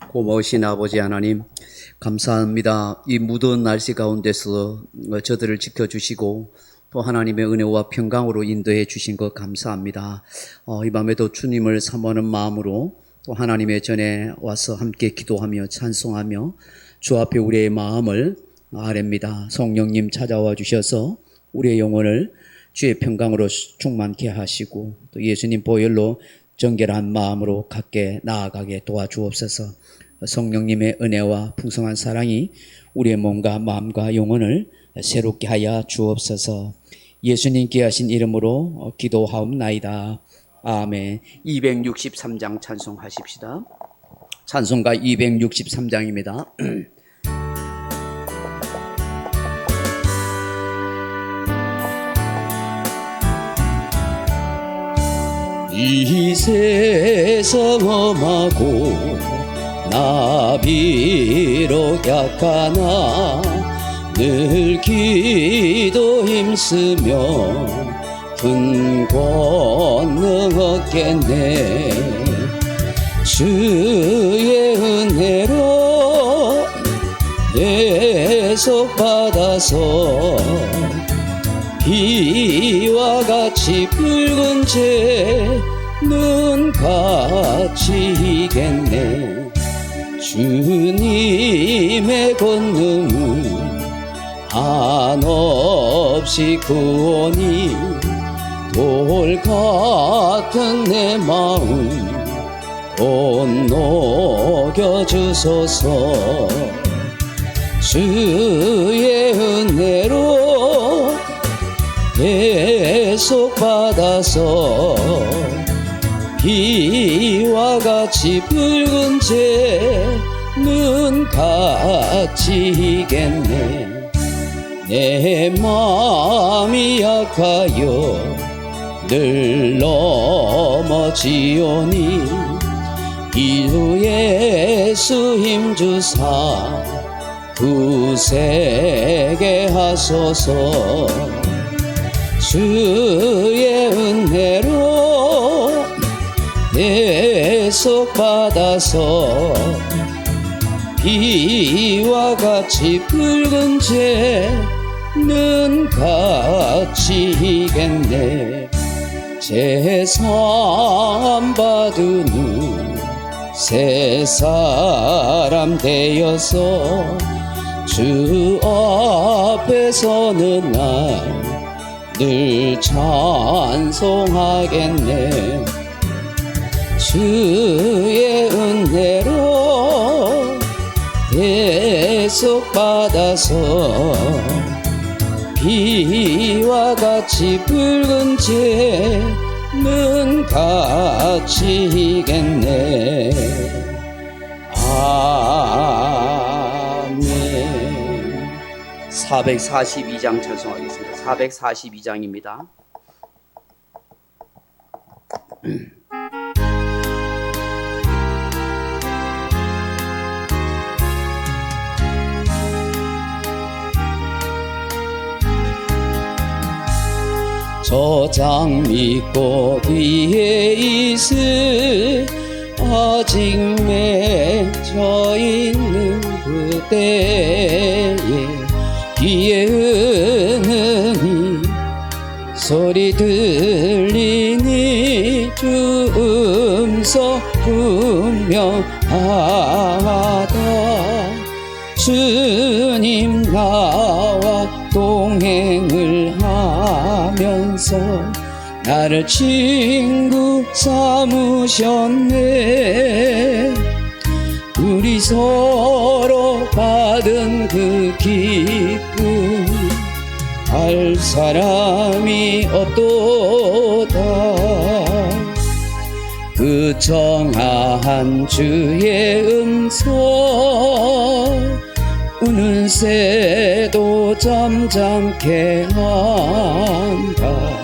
고마우신 아버지 하나님, 감사합니다. 이 무더운 날씨 가운데서 저들을 지켜주시고 또 하나님의 은혜와 평강으로 인도해 주신 것 감사합니다. 이 밤에도 주님을 사모하는 마음으로 또 하나님의 전에 와서 함께 기도하며 찬송하며 주 앞에 우리의 마음을 아뢰입니다. 성령님 찾아와 주셔서 우리의 영혼을 주의 평강으로 충만케 하시고 또 예수님 보혈로 정결한 마음으로 갖게 나아가게 도와주옵소서. 성령님의 은혜와 풍성한 사랑이 우리의 몸과 마음과 영혼을 새롭게 하여 주옵소서. 예수님께 하신 이름으로 기도하옵나이다. 아멘. 263장 찬송하십시다. 찬송가 263장입니다. 이 세상 험하고 나 비록 약하나 늘 기도 힘쓰며 큰 권능 얻겠네. 주의 은혜로 예속받아서 비와 같이 붉은 죄는 같이 이겠네. 주님의 권능은 한없이 구원이 돌 같은 내 마음 곧 녹여주소서. 주의 은혜로 예속받아서 비와 같이 붉은 죄는 같이 이겠네. 내 마음이 약하여 늘 넘어지오니 이루 예수 힘주사 구세게 하소서. 주의 은혜로 예속받아서 비와 같이 붉은 죄는 같이 이겠네. 제사함 받은 새 사람 되어서 주 앞에 서는 날 늘 찬송하겠네. 주의 은혜로 예속받아서 비와 같이 붉은 죄는 같이 이겠네. 아멘. 442장 찬송하겠습니다. 442장입니다. 저장 믿고 뒤에 있을 아직 맺혀 있는 그때에 귀에 은은히 소리 들리니 주 음성 분명하다. 주님 나와 동행을 하면서 나를 친구 삼으셨네. 우리 서로 받은 그 기쁨 알 사람이 없도다. 그 정한 주의 음성 우는 새도 잠잠케 한다.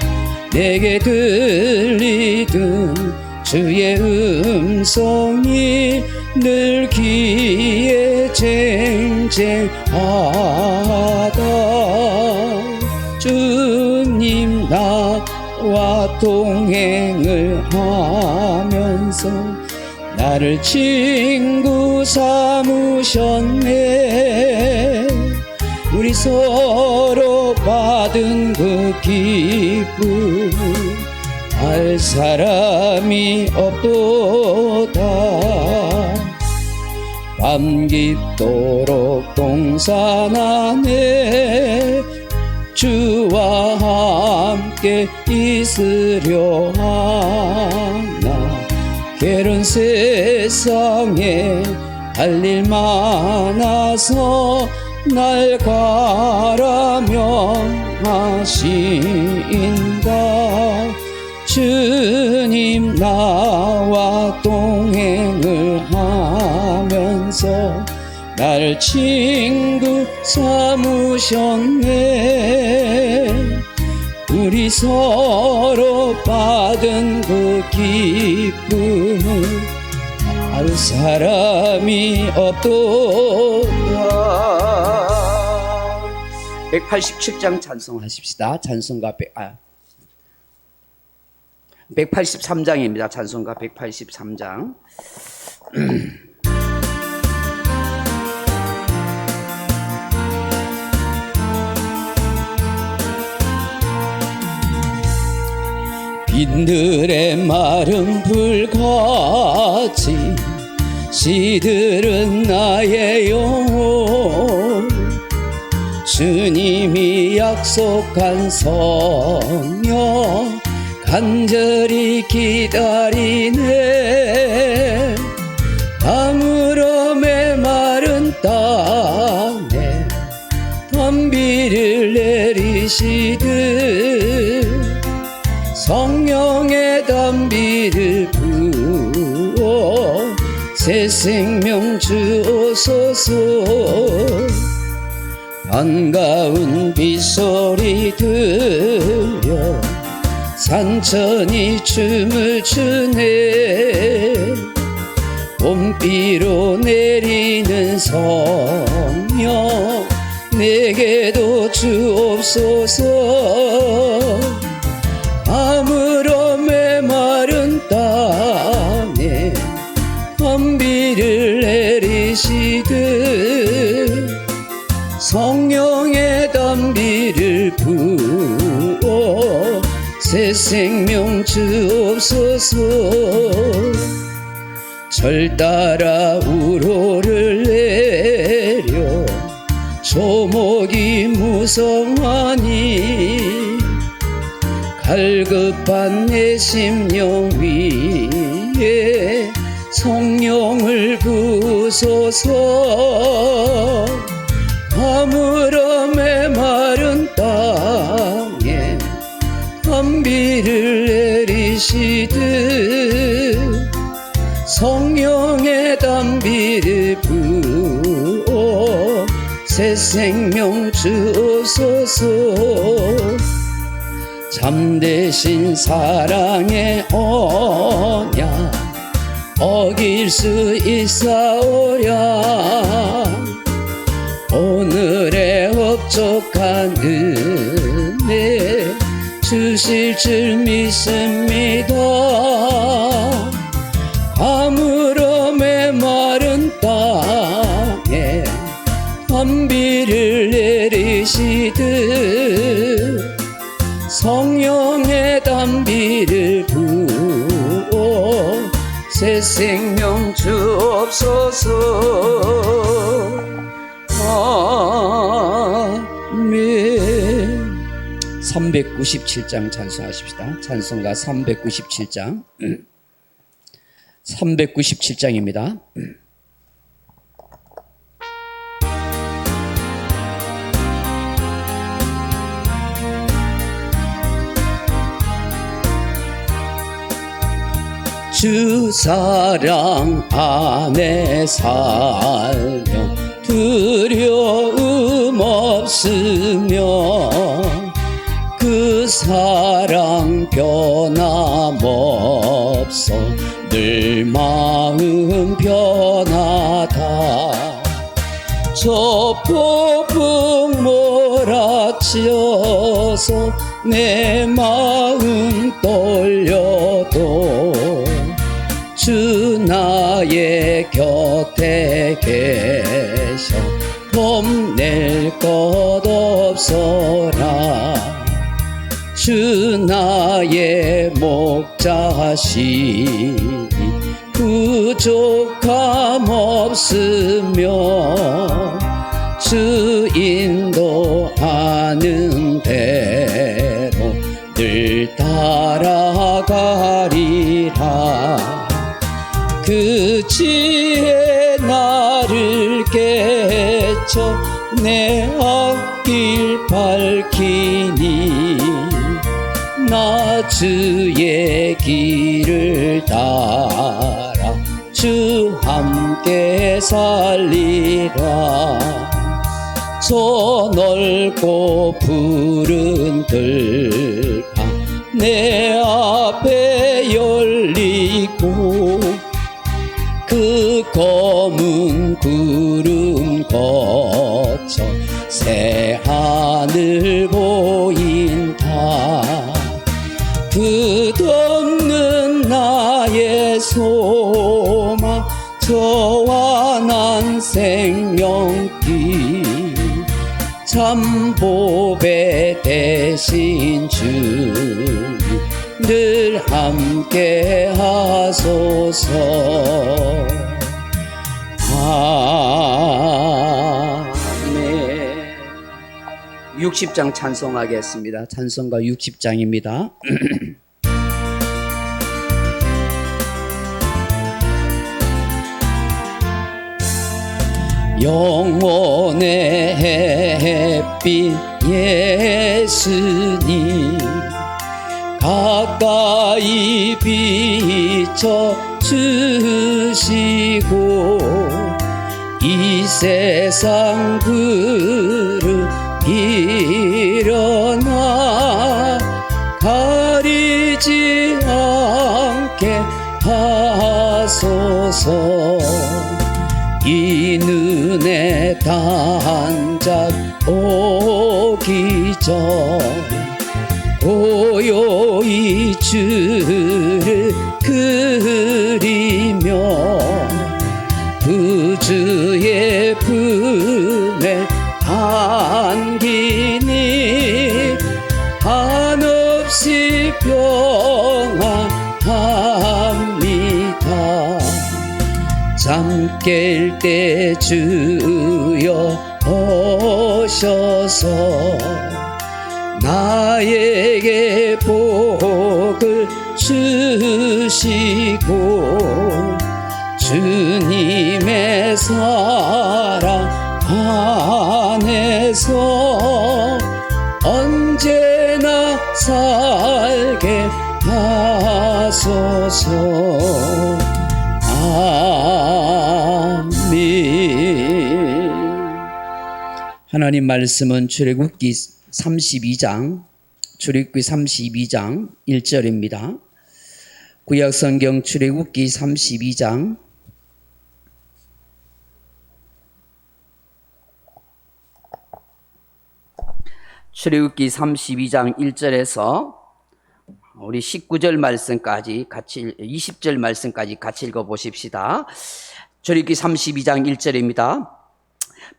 내게 들리던 주의 음성이 늘 귀에 쟁쟁하다. 주님 나와 동행을 하면서 나를 친구 삼으셨네. 우리 서로 받은 그 기쁨 알 사람이 없도다. 밤 깊도록 동산하네. 주와 함께 있으려 하나. 게으른 세상에 할 일 많아서 날 가라 명하신다. 주님 나와 동행을 하면서 날 친구 삼으셨네. 우리 서로 받은 그 기쁨을 알 사람이 없도다. 187장 찬송하십시다. 찬송가 183장입니다. 찬송가 183장. 빈들의 마른 불같이 시들은 나의 영혼. 주님이 약속한 성령 간절히 기다리네. 가물어 메마른 땅에 단비를 내리시듯 성령의 단비를 부어 새 생명 주옵소서. 반가운 빗소리 들려 산천이 춤을 추네. 봄비로 내리는 성령 내게도 주옵소서. 아무로 메마른 땅에 단비를 내리시듯 성령의 단비를 부어 새 생명 주옵소서. 절 따라 우로를 내려 조목이 무성하니 갈급한 내 심령 위에 성령을 부소서. 가물어 메마른 땅에 단비를 내리시듯 성령의 단비를 부어 새 생명 주옵소서. 참되신 사랑의 언약 어길 수 있사오랴. 오늘의 흡족한 은혜 주실 줄 믿습니다. 아무로 메마른 땅에 단비를 내리시듯 성령의 단비를 부어 새 생명 주옵소서. 아멘. 397장 찬송하십시다. 찬송가 397장. 397장입니다. 주 사랑 안에 살며 두려움 없으며 그 사랑 변함없어 늘 마음 변하다. 저 폭풍 몰아치어서 내 마음 떨려도 주 나의 곁에 계셔 폼낼 것 없어라. 주 나의 목자시니 부족함 없으며 주 인도하는 대로 늘 따라가리라. 그 지혜 나를 깨쳐 내 앞길 밝히니 나 주의 길을 따라 주 함께 살리라. 저 넓고 푸른 들판 내 앞에 열리고 그 검은 구름 거쳐 새 하늘 보인다. 끝없는 나의 소망 저와 난 생명길 참보배 대신 주님 늘 함께 하소서. 아멘. 60장 찬송하겠습니다. 찬송가 60장입니다. 영혼의 햇빛 예수님 가까이 비춰주시고 이 세상 구름 일어나 가리지 않게 하소서. 이 눈에 단짝 오기 전 고요히 주를 그리며 구주의 품에 안기니 한없이 평안합니다. 잠 깰 때 주여 오셔서 나에게 복을 주시고 주님의 사랑 안에서 언제나 살게 하소서. 아멘. 하나님 말씀은 출애굽기 32장 1절입니다. 구약성경 출애굽기 32장 출애굽기 32장 1절에서 우리 19절 말씀까지 같이 20절 말씀까지 같이 읽어 보십시다. 출애굽기 32장 1절입니다.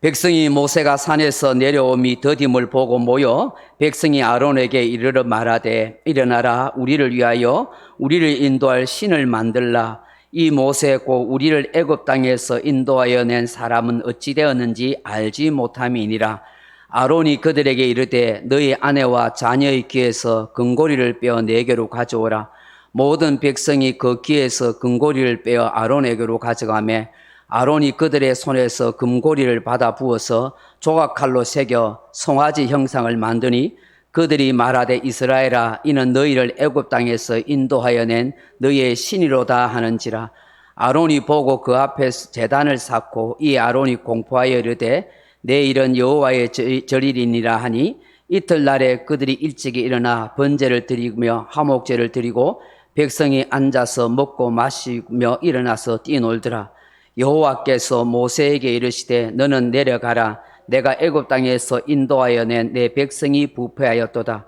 백성이 모세가 산에서 내려오미 더딤을 보고 모여 백성이 아론에게 이르러 말하되 일어나라 우리를 위하여 우리를 인도할 신을 만들라. 이 모세 곧 우리를 애굽 땅에서 인도하여 낸 사람은 어찌 되었는지 알지 못함이니라. 아론이 그들에게 이르되 너희 아내와 자녀의 귀에서 금고리를 빼어 내게로 가져오라. 모든 백성이 그 귀에서 금고리를 빼어 아론에게로 가져가매 아론이 그들의 손에서 금고리를 받아 부어서 조각칼로 새겨 송아지 형상을 만드니 그들이 말하되 이스라엘아 이는 너희를 애굽 땅에서 인도하여 낸 너희의 신이로다 하는지라. 아론이 보고 그 앞에서 제단을 쌓고 이 아론이 공포하여 이르되 내일은 여호와의 절일이니라 하니 이튿날에 그들이 일찍이 일어나 번제를 드리며 화목제를 드리고 백성이 앉아서 먹고 마시며 일어나서 뛰놀더라. 여호와께서 모세에게 이르시되 너는 내려가라. 내가 애굽 땅에서 인도하여 낸 내 백성이 부패하였도다.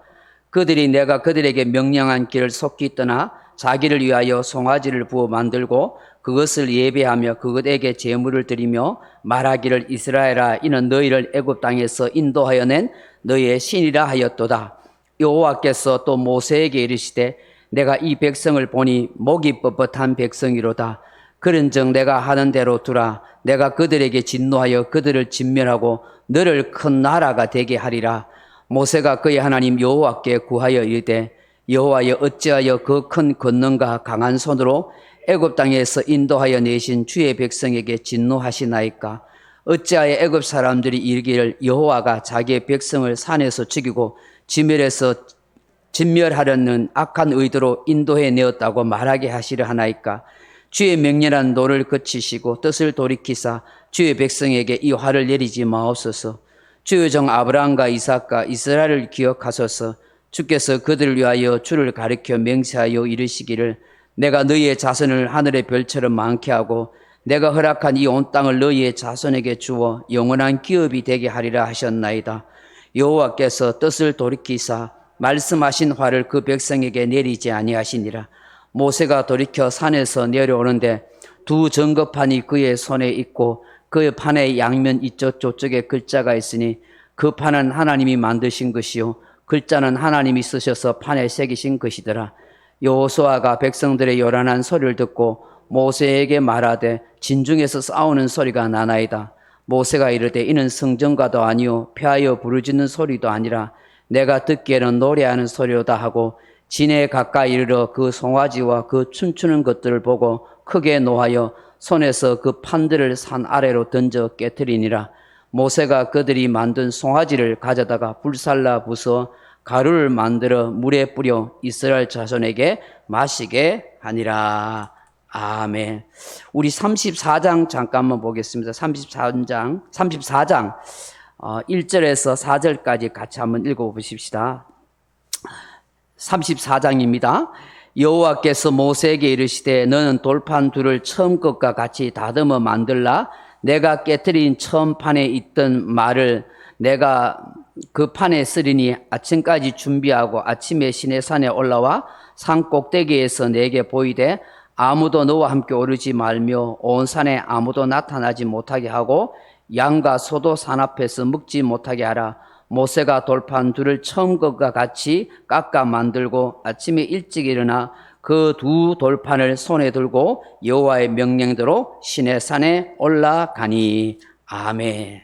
그들이 내가 그들에게 명령한 길을 속히 떠나 자기를 위하여 송아지를 부어 만들고 그것을 예배하며 그것에게 제물을 드리며 말하기를 이스라엘아 이는 너희를 애굽 땅에서 인도하여 낸 너희의 신이라 하였도다. 여호와께서 또 모세에게 이르시되 내가 이 백성을 보니 목이 뻣뻣한 백성이로다. 그런즉 내가 하는 대로 두라. 내가 그들에게 진노하여 그들을 진멸하고 너를 큰 나라가 되게 하리라. 모세가 그의 하나님 여호와께 구하여 이르되 여호와여 어찌하여 그 큰 권능과 강한 손으로 애굽 땅에서 인도하여 내신 주의 백성에게 진노하시나이까? 어찌하여 애굽 사람들이 이르기를 여호와가 자기의 백성을 산에서 죽이고 진멸하려는 악한 의도로 인도해 내었다고 말하게 하시려 하나이까? 주의 맹렬한 노를 그치시고 뜻을 돌이키사 주의 백성에게 이 화를 내리지 마옵소서. 주의 종 아브라함과 이삭과 이스라엘을 기억하소서. 주께서 그들을 위하여 주를 가리켜 맹세하여 이르시기를 내가 너희의 자손을 하늘의 별처럼 많게 하고 내가 허락한 이 온 땅을 너희의 자손에게 주어 영원한 기업이 되게 하리라 하셨나이다. 여호와께서 뜻을 돌이키사 말씀하신 화를 그 백성에게 내리지 아니하시니라. 모세가 돌이켜 산에서 내려오는데 두 전거판이 그의 손에 있고 그 판의 양면 이쪽 저쪽에 글자가 있으니 그 판은 하나님이 만드신 것이요 글자는 하나님이 쓰셔서 판에 새기신 것이더라. 여호수아가 백성들의 요란한 소리를 듣고 모세에게 말하되 진중에서 싸우는 소리가 나나이다. 모세가 이르되 이는 성전가도 아니요 폐하여 부르짖는 소리도 아니라 내가 듣기에는 노래하는 소리로다 하고 진에 가까이 이르러 그 송아지와 그 춤추는 것들을 보고 크게 노하여 손에서 그 판들을 산 아래로 던져 깨뜨리니라. 모세가 그들이 만든 송아지를 가져다가 불살라 부숴 가루를 만들어 물에 뿌려 이스라엘 자손에게 마시게 하니라. 아멘. 우리 34장 잠깐만 보겠습니다. 34장 1절에서 4절까지 같이 한번 읽어보십시다. 34장입니다. 여호와께서 모세에게 이르시되 너는 돌판 둘을 처음 것과 같이 다듬어 만들라. 내가 깨뜨린 처음 판에 있던 말을 내가 그 판에 쓰리니 아침까지 준비하고 아침에 시내산에 올라와 산 꼭대기에서 내게 보이되 아무도 너와 함께 오르지 말며 온 산에 아무도 나타나지 못하게 하고 양과 소도 산 앞에서 먹지 못하게 하라. 모세가 돌판 둘을 처음 것과 같이 깎아 만들고 아침에 일찍 일어나 그 두 돌판을 손에 들고 여호와의 명령대로 시내산에 올라가니. 아멘.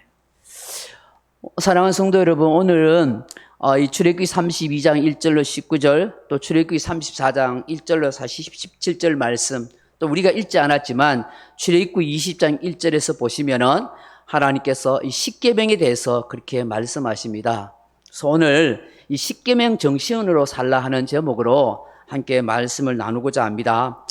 사랑하는 성도 여러분, 오늘은 이 출애굽기 32장 1절로 19절, 또 출애굽기 34장 1절로 17절 말씀, 또 우리가 읽지 않았지만 출애굽기 20장 1절에서 보시면은 하나님께서 이 십계명에 대해서 그렇게 말씀하십니다. 그래서 오늘 이 십계명 정신으로 살라 하는 제목으로 함께 말씀을 나누고자 합니다.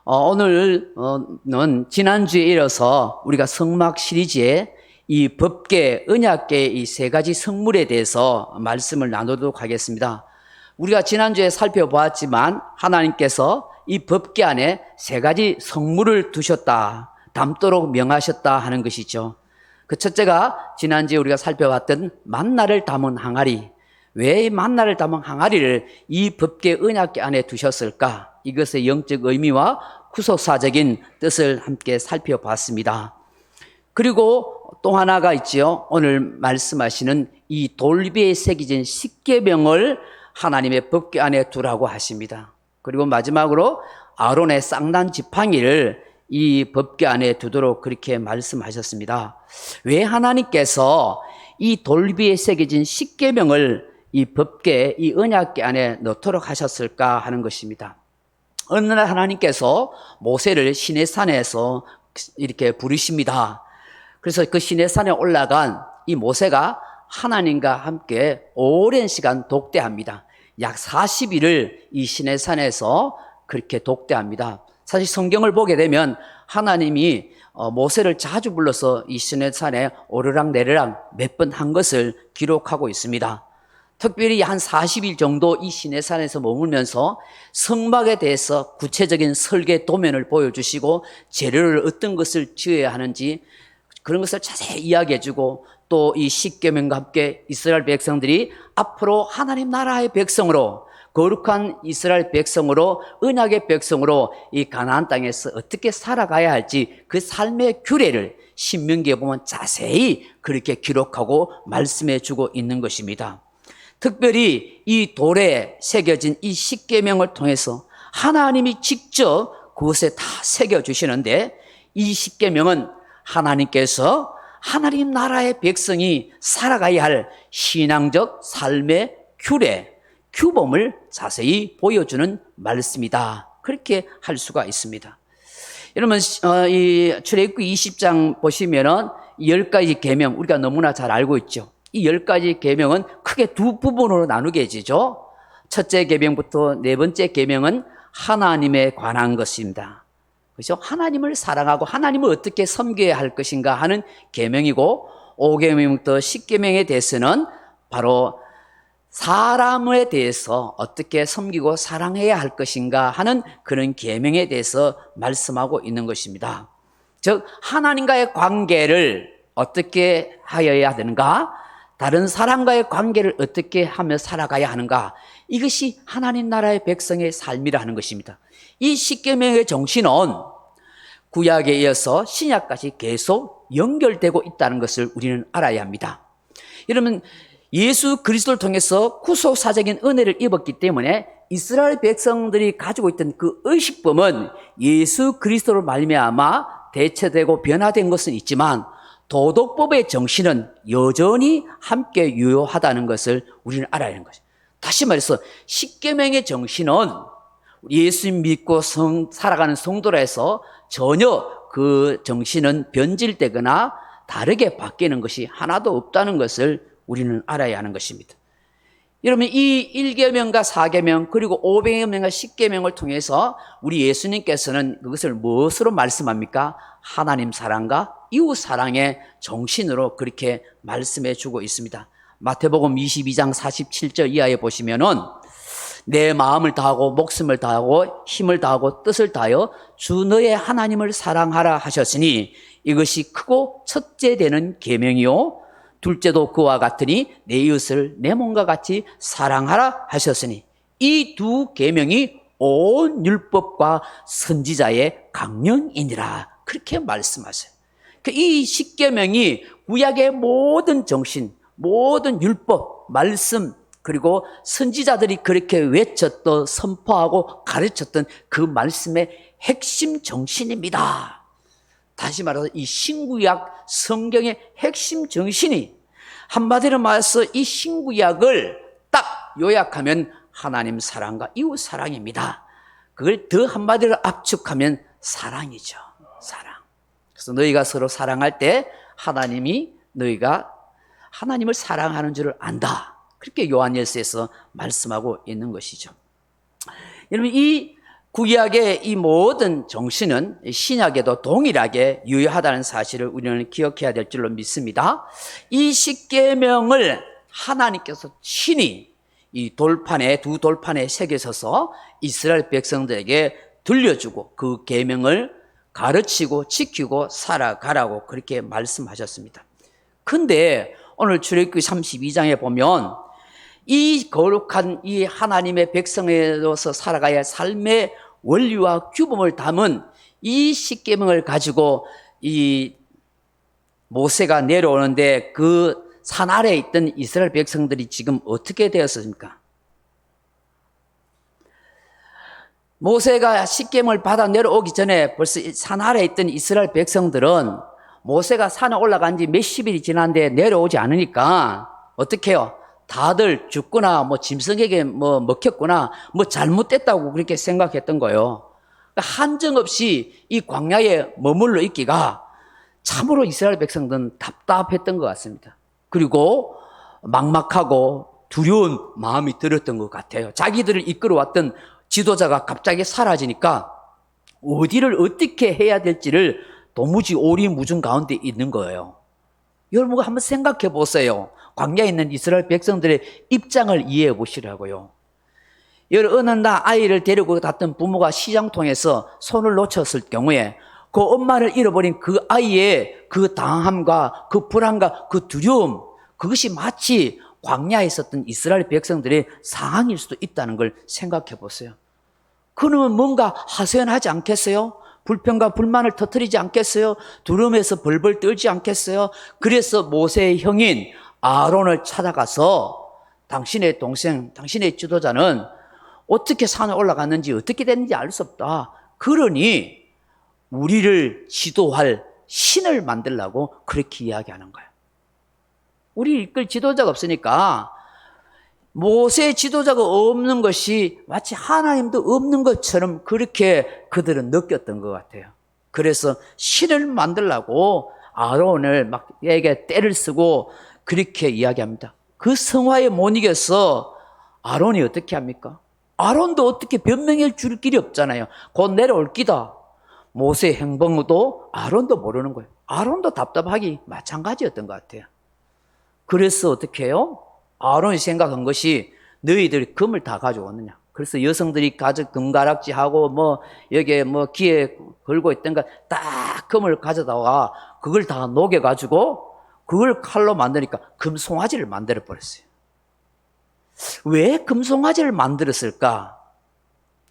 오늘은 지난주에 이어서 우리가 성막 시리즈에 이 법계, 언약계 이 세 가지 성물에 대해서 말씀을 나누도록 하겠습니다. 우리가 지난주에 살펴보았지만 하나님께서 이 법계 안에 세 가지 성물을 두셨다, 담도록 명하셨다 하는 것이죠. 그 첫째가 지난주에 우리가 살펴봤던 만나를 담은 항아리. 왜 이 만나를 담은 항아리를 이 법계 언약계 안에 두셨을까? 이것의 영적 의미와 구속사적인 뜻을 함께 살펴봤습니다. 그리고 또 하나가 있지요. 오늘 말씀하시는 이 돌비에 새겨진 십계명을 하나님의 법궤 안에 두라고 하십니다. 그리고 마지막으로 아론의 쌍난 지팡이를 이 법궤 안에 두도록 그렇게 말씀하셨습니다. 왜 하나님께서 이 돌비에 새겨진 십계명을 이 법궤, 이 언약궤 안에 넣도록 하셨을까 하는 것입니다. 어느 날 하나님께서 모세를 시내산에서 이렇게 부르십니다. 그래서 그 시내산에 올라간 이 모세가 하나님과 함께 오랜 시간 독대합니다. 약 40일을 이 시내산에서 그렇게 독대합니다. 사실 성경을 보게 되면 하나님이 모세를 자주 불러서 이 시내산에 오르락내리락 몇 번 한 것을 기록하고 있습니다. 특별히 한 40일 정도 이 시내산에서 머물면서 성막에 대해서 구체적인 설계 도면을 보여주시고 재료를 어떤 것을 지어야 하는지 그런 것을 자세히 이야기해주고 또 이 십계명과 함께 이스라엘 백성들이 앞으로 하나님 나라의 백성으로 거룩한 이스라엘 백성으로, 언약의 백성으로 이 가나안 땅에서 어떻게 살아가야 할지 그 삶의 규례를 신명기에 보면 자세히 그렇게 기록하고 말씀해 주고 있는 것입니다. 특별히 이 돌에 새겨진 이 십계명을 통해서 하나님이 직접 그것에 다 새겨주시는데, 이 십계명은 하나님께서 하나님 나라의 백성이 살아가야 할 신앙적 삶의 규례, 규범을 자세히 보여주는 말씀이다. 그렇게 할 수가 있습니다. 여러분, 이 출애굽기 20장 보시면은 10가지 계명, 우리가 너무나 잘 알고 있죠. 이 10가지 계명은 크게 두 부분으로 나누게지죠. 첫째 계명부터 네 번째 계명은 하나님에 관한 것입니다. 그렇죠? 하나님을 사랑하고 하나님을 어떻게 섬겨야 할 것인가 하는 계명이고, 5계명부터 10계명에 대해서는 바로 사람에 대해서 어떻게 섬기고 사랑해야 할 것인가 하는 그런 계명에 대해서 말씀하고 있는 것입니다. 즉, 하나님과의 관계를 어떻게 하여야 되는가, 다른 사람과의 관계를 어떻게 하며 살아가야 하는가, 이것이 하나님 나라의 백성의 삶이라 하는 것입니다. 이 십계명의 정신은 구약에 이어서 신약까지 계속 연결되고 있다는 것을 우리는 알아야 합니다. 여러분, 예수 그리스도를 통해서 구속사적인 은혜를 입었기 때문에 이스라엘 백성들이 가지고 있던 그 의식범은 예수 그리스도로 말미암아 대체되고 변화된 것은 있지만, 도덕법의 정신은 여전히 함께 유효하다는 것을 우리는 알아야 하는 것입니다. 다시 말해서 십계명의 정신은 예수님 믿고 살아가는 성도라 해서 전혀 그 정신은 변질되거나 다르게 바뀌는 것이 하나도 없다는 것을 우리는 알아야 하는 것입니다. 여러분, 이 1계명과 4계명 그리고 5계명과 10계명을 통해서 우리 예수님께서는 그것을 무엇으로 말씀합니까? 하나님 사랑과 이웃 사랑의 정신으로 그렇게 말씀해 주고 있습니다. 마태복음 22장 47절 이하에 보시면은 내 마음을 다하고 목숨을 다하고 힘을 다하고 뜻을 다하여 주 너의 하나님을 사랑하라 하셨으니 이것이 크고 첫째 되는 계명이요 둘째도 그와 같으니 내 이웃을 내 몸과 같이 사랑하라 하셨으니, 이 두 계명이 온 율법과 선지자의 강령이니라, 그렇게 말씀하세요. 이 십계명이 구약의 모든 정신, 모든 율법, 말씀, 그리고 선지자들이 그렇게 외쳤던, 선포하고 가르쳤던 그 말씀의 핵심 정신입니다. 다시 말해서 이 신구약 성경의 핵심 정신이, 한마디로 말해서 이 신구약을 딱 요약하면 하나님 사랑과 이웃 사랑입니다. 그걸 더 한마디로 압축하면 사랑이죠. 사랑. 그래서 너희가 서로 사랑할 때 하나님이 너희가 하나님을 사랑하는 줄을 안다. 그렇게 요한일서에서 말씀하고 있는 것이죠. 여러분, 이 구약의 이 모든 정신은 신약에도 동일하게 유효하다는 사실을 우리는 기억해야 될 줄로 믿습니다. 이 십계명을 하나님께서 친히 이 돌판에, 두 돌판에 새겨서서 이스라엘 백성들에게 들려주고 그 계명을 가르치고 지키고 살아가라고 그렇게 말씀하셨습니다. 근데 오늘 출애굽기 32장에 보면 이 거룩한 이 하나님의 백성으로서 살아가야 할 삶의 원리와 규범을 담은 이 십계명을 가지고 이 모세가 내려오는데 그 산 아래에 있던 이스라엘 백성들이 지금 어떻게 되었습니까? 모세가 십계명을 받아 내려오기 전에 벌써 산 아래에 있던 이스라엘 백성들은 모세가 산에 올라간 지 몇십일이 지났는데 내려오지 않으니까 어떻게 해요? 다들 죽거나 짐승에게 먹혔거나 잘못됐다고 그렇게 생각했던 거예요. 한정없이 이 광야에 머물러 있기가 참으로 이스라엘 백성들은 답답했던 것 같습니다. 그리고 막막하고 두려운 마음이 들었던 것 같아요. 자기들을 이끌어왔던 지도자가 갑자기 사라지니까 어디를 어떻게 해야 될지를 도무지 오리무중 가운데 있는 거예요. 여러분 한번 생각해 보세요. 광야에 있는 이스라엘 백성들의 입장을 이해해 보시라고요. 어느 날 아이를 데리고 갔던 부모가 시장통에서 손을 놓쳤을 경우에 그 엄마를 잃어버린 그 아이의 그 당함과 그 불안과 그 두려움, 그것이 마치 광야에 있었던 이스라엘 백성들의 상황일 수도 있다는 걸 생각해 보세요. 그러면 뭔가 하소연하지 않겠어요? 불평과 불만을 터뜨리지 않겠어요? 두려움에서 벌벌 떨지 않겠어요? 그래서 모세의 형인 아론을 찾아가서 당신의 동생, 당신의 지도자는 어떻게 산에 올라갔는지 어떻게 됐는지 알 수 없다. 그러니 우리를 지도할 신을 만들라고 그렇게 이야기하는 거예요. 우리 이끌 지도자가 없으니까 모세의 지도자가 없는 것이 마치 하나님도 없는 것처럼 그렇게 그들은 느꼈던 것 같아요. 그래서 신을 만들라고 아론을 막 얘게 떼를 쓰고 그렇게 이야기합니다. 그 성화에 못 이겨서 아론이 어떻게 합니까? 아론도 어떻게 변명해 줄 길이 없잖아요. 곧 내려올 기다. 모세의 행동도 아론도 모르는 거예요. 아론도 답답하기 마찬가지였던 것 같아요. 그래서 어떻게 해요? 아론이 생각한 것이 너희들이 금을 다 가져왔느냐. 그래서 여성들이 가져 금가락지하고 여기에 귀에 걸고 있던 거 딱 금을 가져다가 그걸 다 녹여가지고 그걸 칼로 만드니까 금송아지를 만들어 버렸어요. 왜 금송아지를 만들었을까?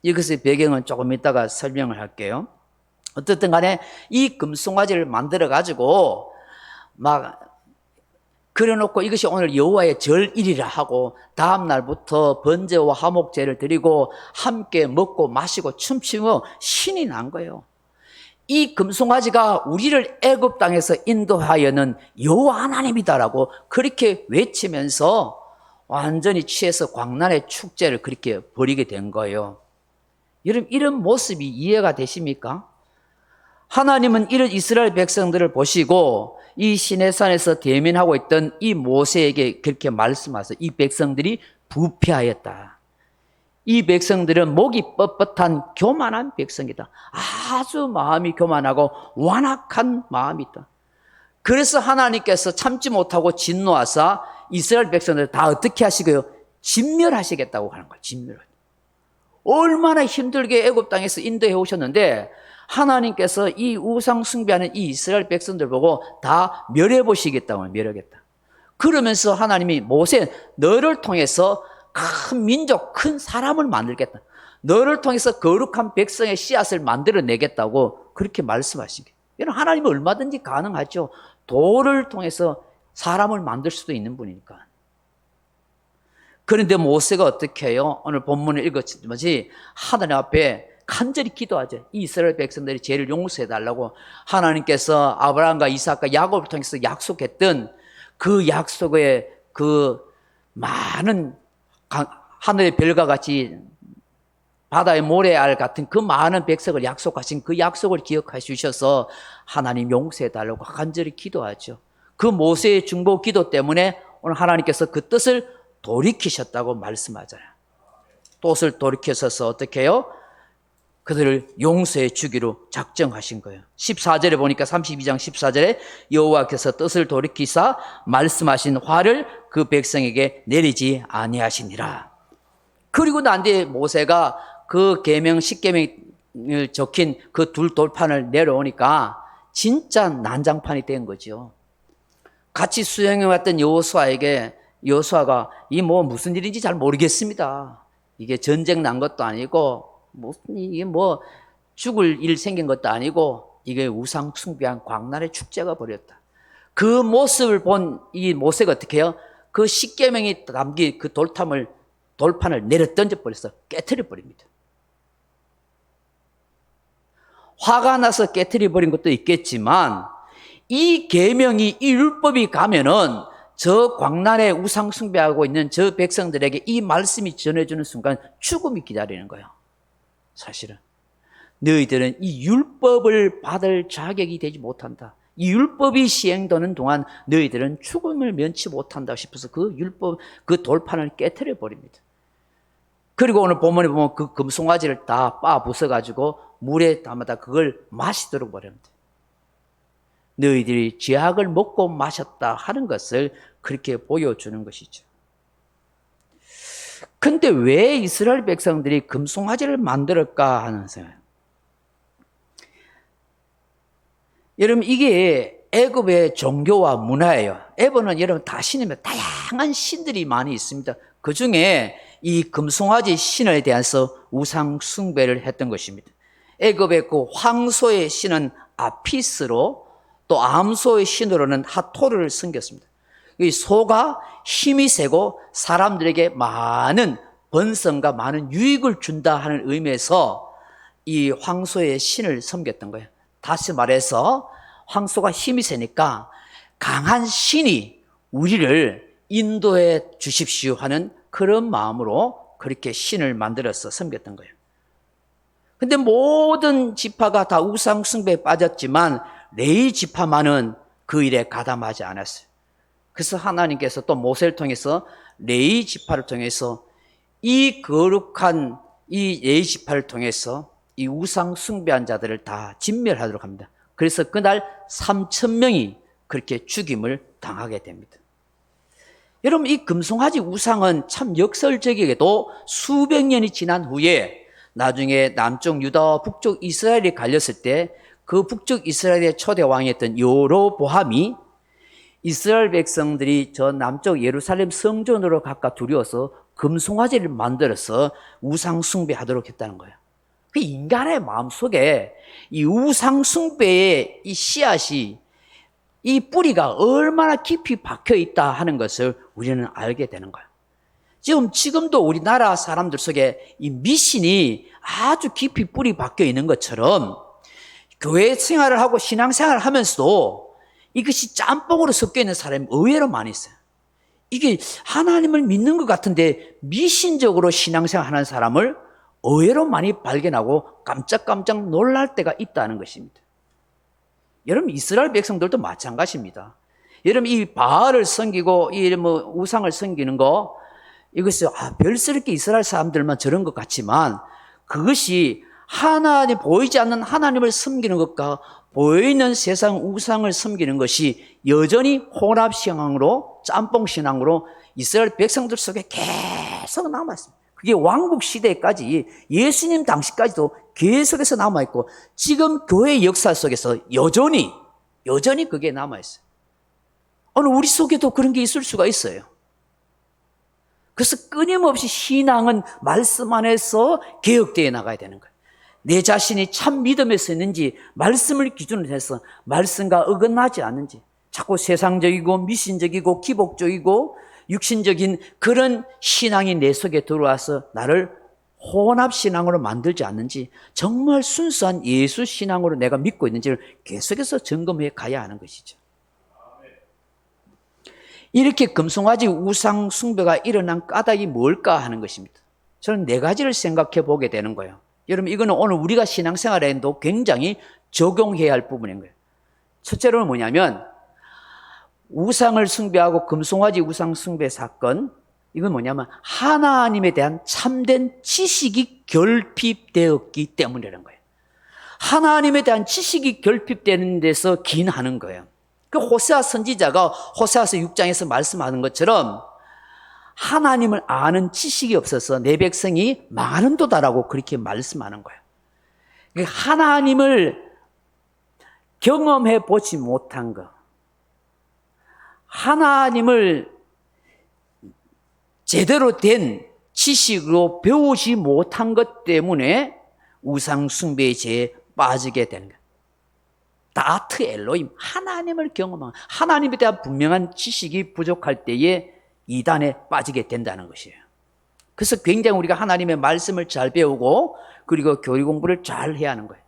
이것의 배경은 조금 이따가 설명을 할게요. 어쨌든 간에 이 금송아지를 만들어 가지고 막 그려놓고 이것이 오늘 여호와의 절일이라 하고 다음 날부터 번제와 화목제를 드리고 함께 먹고 마시고 춤추며 신이 난 거예요. 이 금송아지가 우리를 애굽 땅에서 인도하여는 여호와 하나님이다라고 그렇게 외치면서 완전히 취해서 광란의 축제를 그렇게 벌이게 된 거예요. 여러분, 이런 모습이 이해가 되십니까? 하나님은 이런 이스라엘 백성들을 보시고 이 시내산에서 대면하고 있던 이 모세에게 그렇게 말씀하셔서 이 백성들이 부패하였다. 이 백성들은 목이 뻣뻣한 교만한 백성이다. 아주 마음이 교만하고 완악한 마음이 있다. 그래서 하나님께서 참지 못하고 진노하사 이스라엘 백성들을 다 어떻게 하시고요? 진멸하시겠다고 하는 거예요. 진멸. 얼마나 힘들게 애굽 땅에서 인도해 오셨는데 하나님께서 이 우상 숭배하는 이 이스라엘 백성들 보고 다 멸해 보시겠다고 멸하겠다. 그러면서 하나님이 모세 너를 통해서 큰 민족, 큰 사람을 만들겠다. 너를 통해서 거룩한 백성의 씨앗을 만들어내겠다고 그렇게 말씀하신 거예요. 여러분, 하나님은 얼마든지 가능하죠. 돌을 통해서 사람을 만들 수도 있는 분이니까. 그런데 모세가 어떻게 해요? 오늘 본문을 읽었지만 하나님 앞에 간절히 기도하죠. 이 이스라엘 백성들이 죄를 용서해달라고 하나님께서 아브라함과 이삭과 야곱을 통해서 약속했던 그 약속의 그 많은 하늘의 별과 같이 바다의 모래알 같은 그 많은 백성을 약속하신 그 약속을 기억해 주셔서 하나님 용서해달라고 간절히 기도하죠. 그 모세의 중보 기도 때문에 오늘 하나님께서 그 뜻을 돌이키셨다고 말씀하잖아요. 뜻을 돌이켜서 어떻게 해요? 그들을 용서해 주기로 작정하신 거예요. 14절에 보니까 32장 14절에 여호와께서 뜻을 돌이키사 말씀하신 화를 그 백성에게 내리지 아니하시니라. 그리고 난 뒤에 모세가 그 계명 10계명이 적힌 그 둘 돌판을 내려오니까 진짜 난장판이 된 거죠. 같이 수행해 왔던 여호수아에게 여호수아가 무슨 일인지 잘 모르겠습니다. 이게 전쟁 난 것도 아니고 이게 죽을 일 생긴 것도 아니고 이게 우상 숭배한 광란의 축제가 벌였다. 그 모습을 본 이 모세가 어떻게 해요? 그 10계명이 담긴 그 돌판을 내려 던져버렸어. 깨트려버립니다. 화가 나서 깨트려버린 것도 있겠지만 이 계명이 이 율법이 가면은 저 광란의 우상 숭배하고 있는 저 백성들에게 이 말씀이 전해주는 순간 죽음이 기다리는 거예요. 사실은 너희들은 이 율법을 받을 자격이 되지 못한다. 이 율법이 시행되는 동안 너희들은 죽음을 면치 못한다 싶어서 그 율법, 그 돌판을 깨트려 버립니다. 그리고 오늘 본문에 보면 그 금송아지를 다 빻아 부숴가지고 물에 담아다 그걸 마시도록 버립니다. 너희들이 죄악을 먹고 마셨다 하는 것을 그렇게 보여주는 것이죠. 근데 왜 이스라엘 백성들이 금송아지를 만들었까 하는 생각. 여러분, 이게 애굽의 종교와 문화예요. 애굽은 여러분 다 신이면 다양한 신들이 많이 있습니다. 그 중에 이 금송아지 신에 대해서 우상 숭배를 했던 것입니다. 애굽의 그 황소의 신은 아피스로, 또 암소의 신으로는 하토르를 섬겼습니다. 이 소가 힘이 세고 사람들에게 많은 번성과 많은 유익을 준다 하는 의미에서 이 황소의 신을 섬겼던 거예요. 다시 말해서 황소가 힘이 세니까 강한 신이 우리를 인도해 주십시오 하는 그런 마음으로 그렇게 신을 만들어서 섬겼던 거예요. 근데 모든 지파가 다 우상 숭배에 빠졌지만 레위 지파만은 그 일에 가담하지 않았어요. 그래서 하나님께서 또 모세를 통해서 레위 지파를 통해서 이 거룩한 이 레위 지파를 통해서 이 우상 숭배한 자들을 다 진멸하도록 합니다. 그래서 그날 3,000명이 그렇게 죽임을 당하게 됩니다. 여러분, 이 금송아지 우상은 참 역설적이게도 수백 년이 지난 후에 나중에 남쪽 유다와 북쪽 이스라엘이 갈렸을 때 그 북쪽 이스라엘의 초대 왕이었던 여로보암이 이스라엘 백성들이 저 남쪽 예루살렘 성전으로 각각 두려워서 금송아지를 만들어서 우상 숭배하도록 했다는 거예요. 그 인간의 마음속에 이 우상 숭배의 이 씨앗이, 이 뿌리가 얼마나 깊이 박혀 있다 하는 것을 우리는 알게 되는 거예요. 지금도 우리나라 사람들 속에 이 미신이 아주 깊이 뿌리 박혀 있는 것처럼 교회 생활을 하고 신앙생활을 하면서도 이것이 짬뽕으로 섞여 있는 사람이 의외로 많이 있어요. 이게 하나님을 믿는 것 같은데 미신적으로 신앙생활 하는 사람을 의외로 많이 발견하고 깜짝깜짝 놀랄 때가 있다는 것입니다. 여러분, 이스라엘 백성들도 마찬가지입니다. 여러분, 이 바알을 섬기고 이 우상을 섬기는 거, 이것이 별스럽게 이스라엘 사람들만 저런 것 같지만 그것이 하나님, 보이지 않는 하나님을 섬기는 것과 보이는 세상 우상을 섬기는 것이 여전히 혼합신앙으로, 짬뽕신앙으로 이스라엘 백성들 속에 계속 남아있습니다. 그게 왕국 시대까지, 예수님 당시까지도 계속해서 남아있고 지금 교회 역사 속에서 여전히 그게 남아있어요. 오늘 우리 속에도 그런 게 있을 수가 있어요. 그래서 끊임없이 신앙은 말씀 안에서 개혁되어 나가야 되는 거예요. 내 자신이 참 믿음에 서 있는지, 말씀을 기준으로 해서 말씀과 어긋나지 않는지, 자꾸 세상적이고 미신적이고 기복적이고 육신적인 그런 신앙이 내 속에 들어와서 나를 혼합신앙으로 만들지 않는지, 정말 순수한 예수 신앙으로 내가 믿고 있는지를 계속해서 점검해 가야 하는 것이죠. 이렇게 금송아지 우상 숭배가 일어난 까닭이 뭘까 하는 것입니다. 저는 네 가지를 생각해 보게 되는 거예요. 여러분, 이거는 오늘 우리가 신앙생활에도 굉장히 적용해야 할 부분인 거예요. 첫째로는 뭐냐면, 우상을 숭배하고 금송아지 우상 숭배 사건, 이건 뭐냐면 하나님에 대한 참된 지식이 결핍되었기 때문이라는 거예요. 하나님에 대한 지식이 결핍되는 데서 기인하는 거예요. 그 호세아 선지자가 호세아서 6장에서 말씀하는 것처럼 하나님을 아는 지식이 없어서 내 백성이 망하는도다라고 그렇게 말씀하는 거예요. 하나님을 경험해 보지 못한 것, 하나님을 제대로 된 지식으로 배우지 못한 것 때문에 우상 숭배의 죄에 빠지게 되는 거예요. 다트 엘로임, 하나님을 경험한, 하나님에 대한 분명한 지식이 부족할 때에 이단에 빠지게 된다는 것이에요. 그래서 굉장히 우리가 하나님의 말씀을 잘 배우고 그리고 교리 공부를 잘 해야 하는 거예요.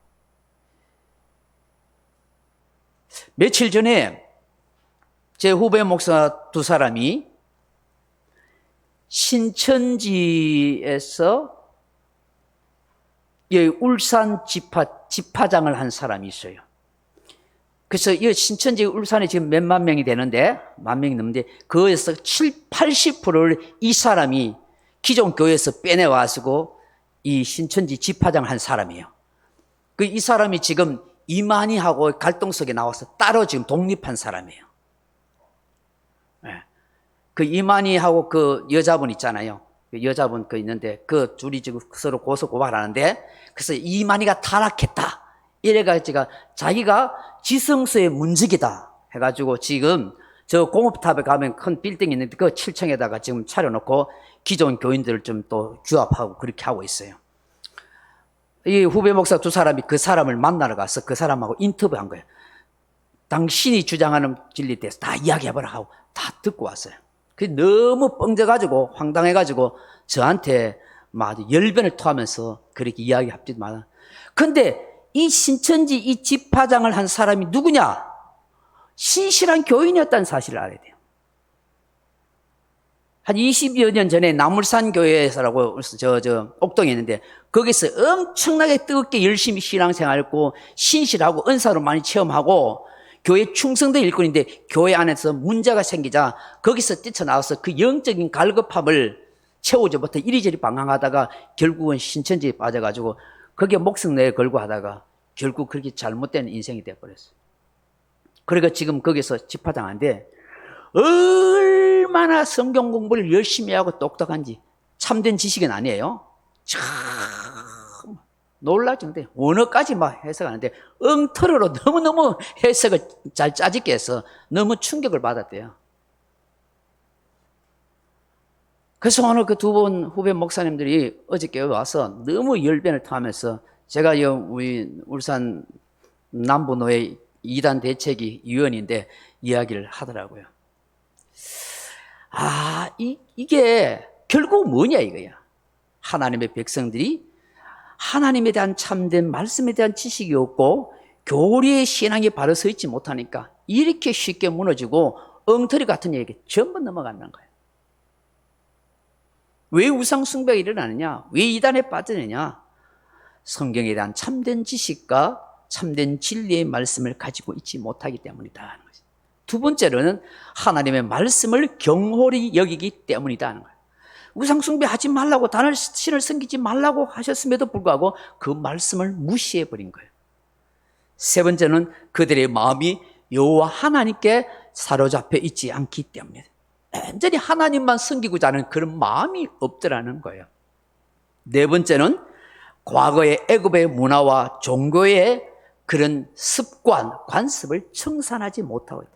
며칠 전에 제 후배 목사 두 사람이 신천지에서 울산 집화장을 한 사람이 있어요. 그래서 이 신천지 울산에 지금 몇만 명이 되는데, 만 명이 넘는데, 그에서 80%를 이 사람이 기존 교회에서 빼내와가지고 이 신천지 집화장을 한 사람이에요. 이 사람이 지금 이만희하고 갈등석에 나와서 따로 지금 독립한 사람이에요. 그 이만희하고 그 여자분 있잖아요. 그 여자분 있는데 그 둘이 지금 서로 고소고발하는데, 그래서 이만희가 타락했다. 이래가지고 자기가 지성서의 문지기다. 해가지고 지금 저 공업탑에 가면 큰 빌딩이 있는데 그 7층에다가 지금 차려놓고 기존 교인들을 좀 또 규합하고 그렇게 하고 있어요. 이 후배 목사 두 사람이 그 사람을 만나러 가서 그 사람하고 인터뷰한 거예요. 당신이 주장하는 진리에 대해서 다 이야기해보라 하고 다 듣고 왔어요. 그게 너무 뻥져가지고 황당해가지고 저한테 막 열변을 토하면서 그렇게 이야기합디만. 근데 이 신천지 이 집화장을 한 사람이 누구냐? 신실한 교인이었다는 사실을 알아야 돼요. 한 20여 년 전에 나물산 교회에서라고 옥동에 있는데 거기서 엄청나게 뜨겁게 열심히 신앙생활했고 신실하고 은사로 많이 체험하고 교회 충성된 일꾼인데 교회 안에서 문제가 생기자 거기서 뛰쳐나와서 그 영적인 갈급함을 채우지 못해 이리저리 방황하다가 결국은 신천지에 빠져가지고 거기에 목숨 내에 걸고 하다가 결국 그렇게 잘못된 인생이 되어버렸어요. 그러니까 지금 거기서 집화당한데 얼마나 성경 공부를 열심히 하고 똑똑한지 참된 지식은 아니에요. 참 놀랄 정도에 언어까지 막 해석하는데 엉터리로 너무너무 해석을 잘 짜집게 해서 너무 충격을 받았대요. 그래서 오늘 그 두 분 후배 목사님들이 어저께 와서 너무 열변을 토하면서 제가 우리 울산 남부노회 2단 대책위 위원인데 이야기를 하더라고요. 이게 결국 뭐냐 이거야. 하나님의 백성들이 하나님에 대한 참된 말씀에 대한 지식이 없고 교리의 신앙이 바로 서 있지 못하니까 이렇게 쉽게 무너지고 엉터리 같은 얘기 전부 넘어간다는 거예요. 왜 우상 숭배가 일어나느냐? 왜 이단에 빠지느냐? 성경에 대한 참된 지식과 참된 진리의 말씀을 가지고 있지 못하기 때문이다 하는 거죠. 두 번째로는 하나님의 말씀을 경홀히 여기기 때문이다 하는 거예요. 우상 숭배하지 말라고 단을 신을 섬기지 말라고 하셨음에도 불구하고 그 말씀을 무시해 버린 거예요. 세 번째는 그들의 마음이 여호와 하나님께 사로잡혀 있지 않기 때문에 완전히 하나님만 섬기고자 하는 그런 마음이 없더라는 거예요. 네 번째는 과거의 애굽의 문화와 종교의 그런 습관, 관습을 청산하지 못하고 있다.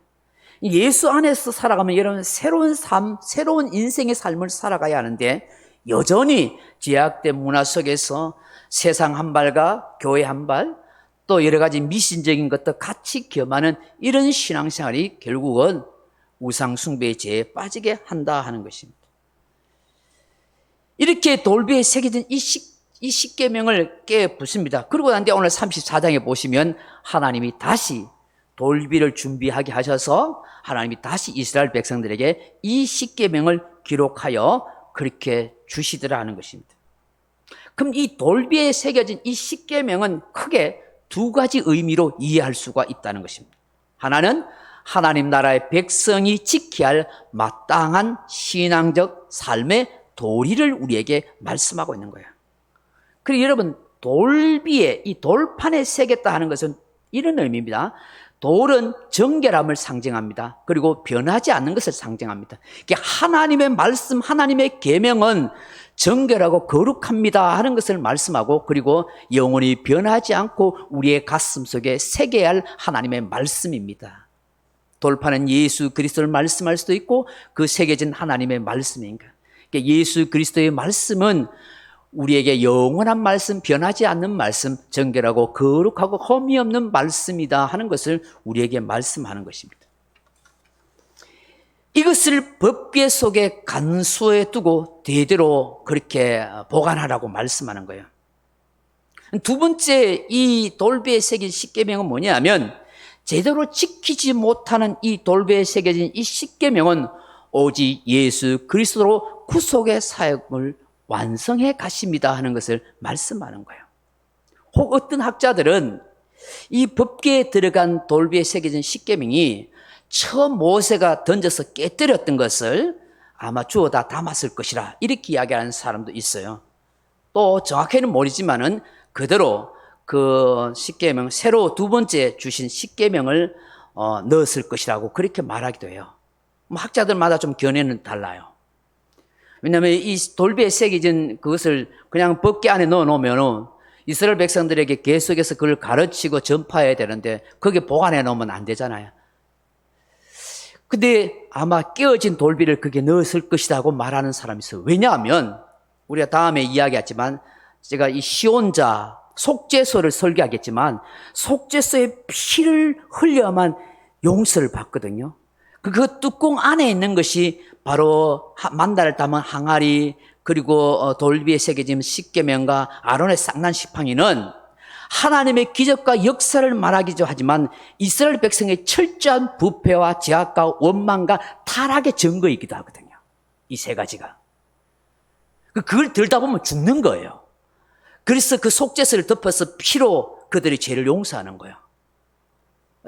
예수 안에서 살아가면 여러분 새로운 삶, 새로운 인생의 삶을 살아가야 하는데 여전히 제약된 문화 속에서 세상 한 발과 교회 한 발, 또 여러 가지 미신적인 것도 같이 겸하는 이런 신앙생활이 결국은 우상 숭배의 죄에 빠지게 한다 하는 것입니다. 이렇게 돌비에 새겨진 이 십계명을 깨부숩니다. 그러고 난 뒤에 오늘 34장에 보시면 하나님이 다시 돌비를 준비하게 하셔서 하나님이 다시 이스라엘 백성들에게 이 십계명을 기록하여 그렇게 주시더라 하는 것입니다. 그럼 이 돌비에 새겨진 이 십계명은 크게 두 가지 의미로 이해할 수가 있다는 것입니다. 하나는 하나님 나라의 백성이 지켜야 할 마땅한 신앙적 삶의 도리를 우리에게 말씀하고 있는 거예요. 그리고 여러분 돌비에 이 돌판에 새겼다 하는 것은 이런 의미입니다. 돌은 정결함을 상징합니다. 그리고 변하지 않는 것을 상징합니다. 하나님의 말씀, 하나님의 계명은 정결하고 거룩합니다 하는 것을 말씀하고 그리고 영원히 변하지 않고 우리의 가슴 속에 새겨야 할 하나님의 말씀입니다. 돌판은 예수 그리스도를 말씀할 수도 있고 그 새겨진 하나님의 말씀인가. 예수 그리스도의 말씀은 우리에게 영원한 말씀, 변하지 않는 말씀, 정결하고 거룩하고 흠이 없는 말씀이다 하는 것을 우리에게 말씀하는 것입니다. 이것을 법궤 속에 간수해 두고 대대로 그렇게 보관하라고 말씀하는 거예요. 두 번째 이 돌배에 새긴 십계명은 뭐냐면 제대로 지키지 못하는 이 돌배에 새겨진 이 십계명은 오직 예수 그리스도로 구속의 사역을 완성해 가십니다 하는 것을 말씀하는 거예요. 혹 어떤 학자들은 이 법궤에 들어간 돌비에 새겨진 십계명이 처음 모세가 던져서 깨뜨렸던 것을 아마 주워다 담았을 것이라 이렇게 이야기하는 사람도 있어요. 또 정확히는 모르지만은 그대로 그 십계명 새로 두 번째 주신 십계명을 넣었을 것이라고 그렇게 말하기도 해요. 학자들마다 좀 견해는 달라요. 왜냐하면 이 돌비에 새겨진 그것을 그냥 법궤 안에 넣어놓으면 이스라엘 백성들에게 계속해서 그걸 가르치고 전파해야 되는데 거기에 보관해 놓으면 안 되잖아요. 근데 아마 깨어진 돌비를 거기에 넣었을 것이라고 말하는 사람이 있어요. 왜냐하면 우리가 다음에 이야기하지만 제가 이 시온자 속죄소를 설계하겠지만 속죄소에 피를 흘려야만 용서를 받거든요. 그 뚜껑 안에 있는 것이 바로 만다를 담은 항아리, 그리고 돌비에 새겨진 십계명과 아론의 쌍난 지팡이는 하나님의 기적과 역사를 말하기도 하지만 이스라엘 백성의 철저한 부패와 제약과 원망과 타락의 증거이기도 하거든요. 이 세 가지가. 그걸 들다 보면 죽는 거예요. 그래서 그 속죄서를 덮어서 피로 그들의 죄를 용서하는 거예요.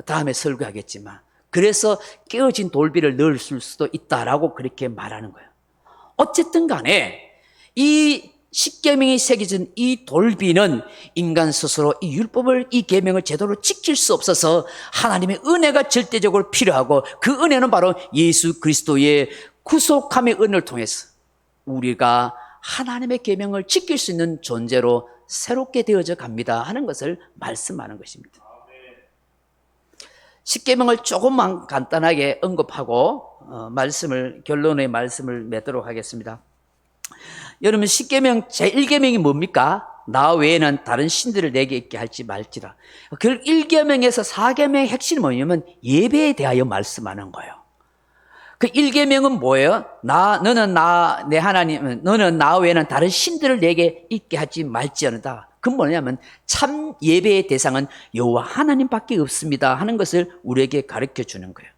다음에 설교하겠지만. 그래서 깨어진 돌비를 넣을 수도 있다라고 그렇게 말하는 거예요. 어쨌든 간에 이 십계명이 새겨진 이 돌비는 인간 스스로 이 율법을, 이 계명을 제대로 지킬 수 없어서 하나님의 은혜가 절대적으로 필요하고 그 은혜는 바로 예수 그리스도의 구속함의 은혜를 통해서 우리가 하나님의 계명을 지킬 수 있는 존재로 새롭게 되어져 갑니다 하는 것을 말씀하는 것입니다. 십계명을 조금만 간단하게 언급하고 결론의 말씀을 맺도록 하겠습니다. 여러분, 십계명 제1계명이 뭡니까? 나 외에는 다른 신들을 내게 있게 할지 말지라. 그 1계명에서 4계명의 핵심이 뭐냐면 예배에 대하여 말씀하는 거예요. 그 1계명은 뭐예요? 너는 나 외에는 다른 신들을 내게 있게 하지 말지어다. 그건 뭐냐면 참 예배의 대상은 여호와 하나님밖에 없습니다 하는 것을 우리에게 가르쳐 주는 거예요.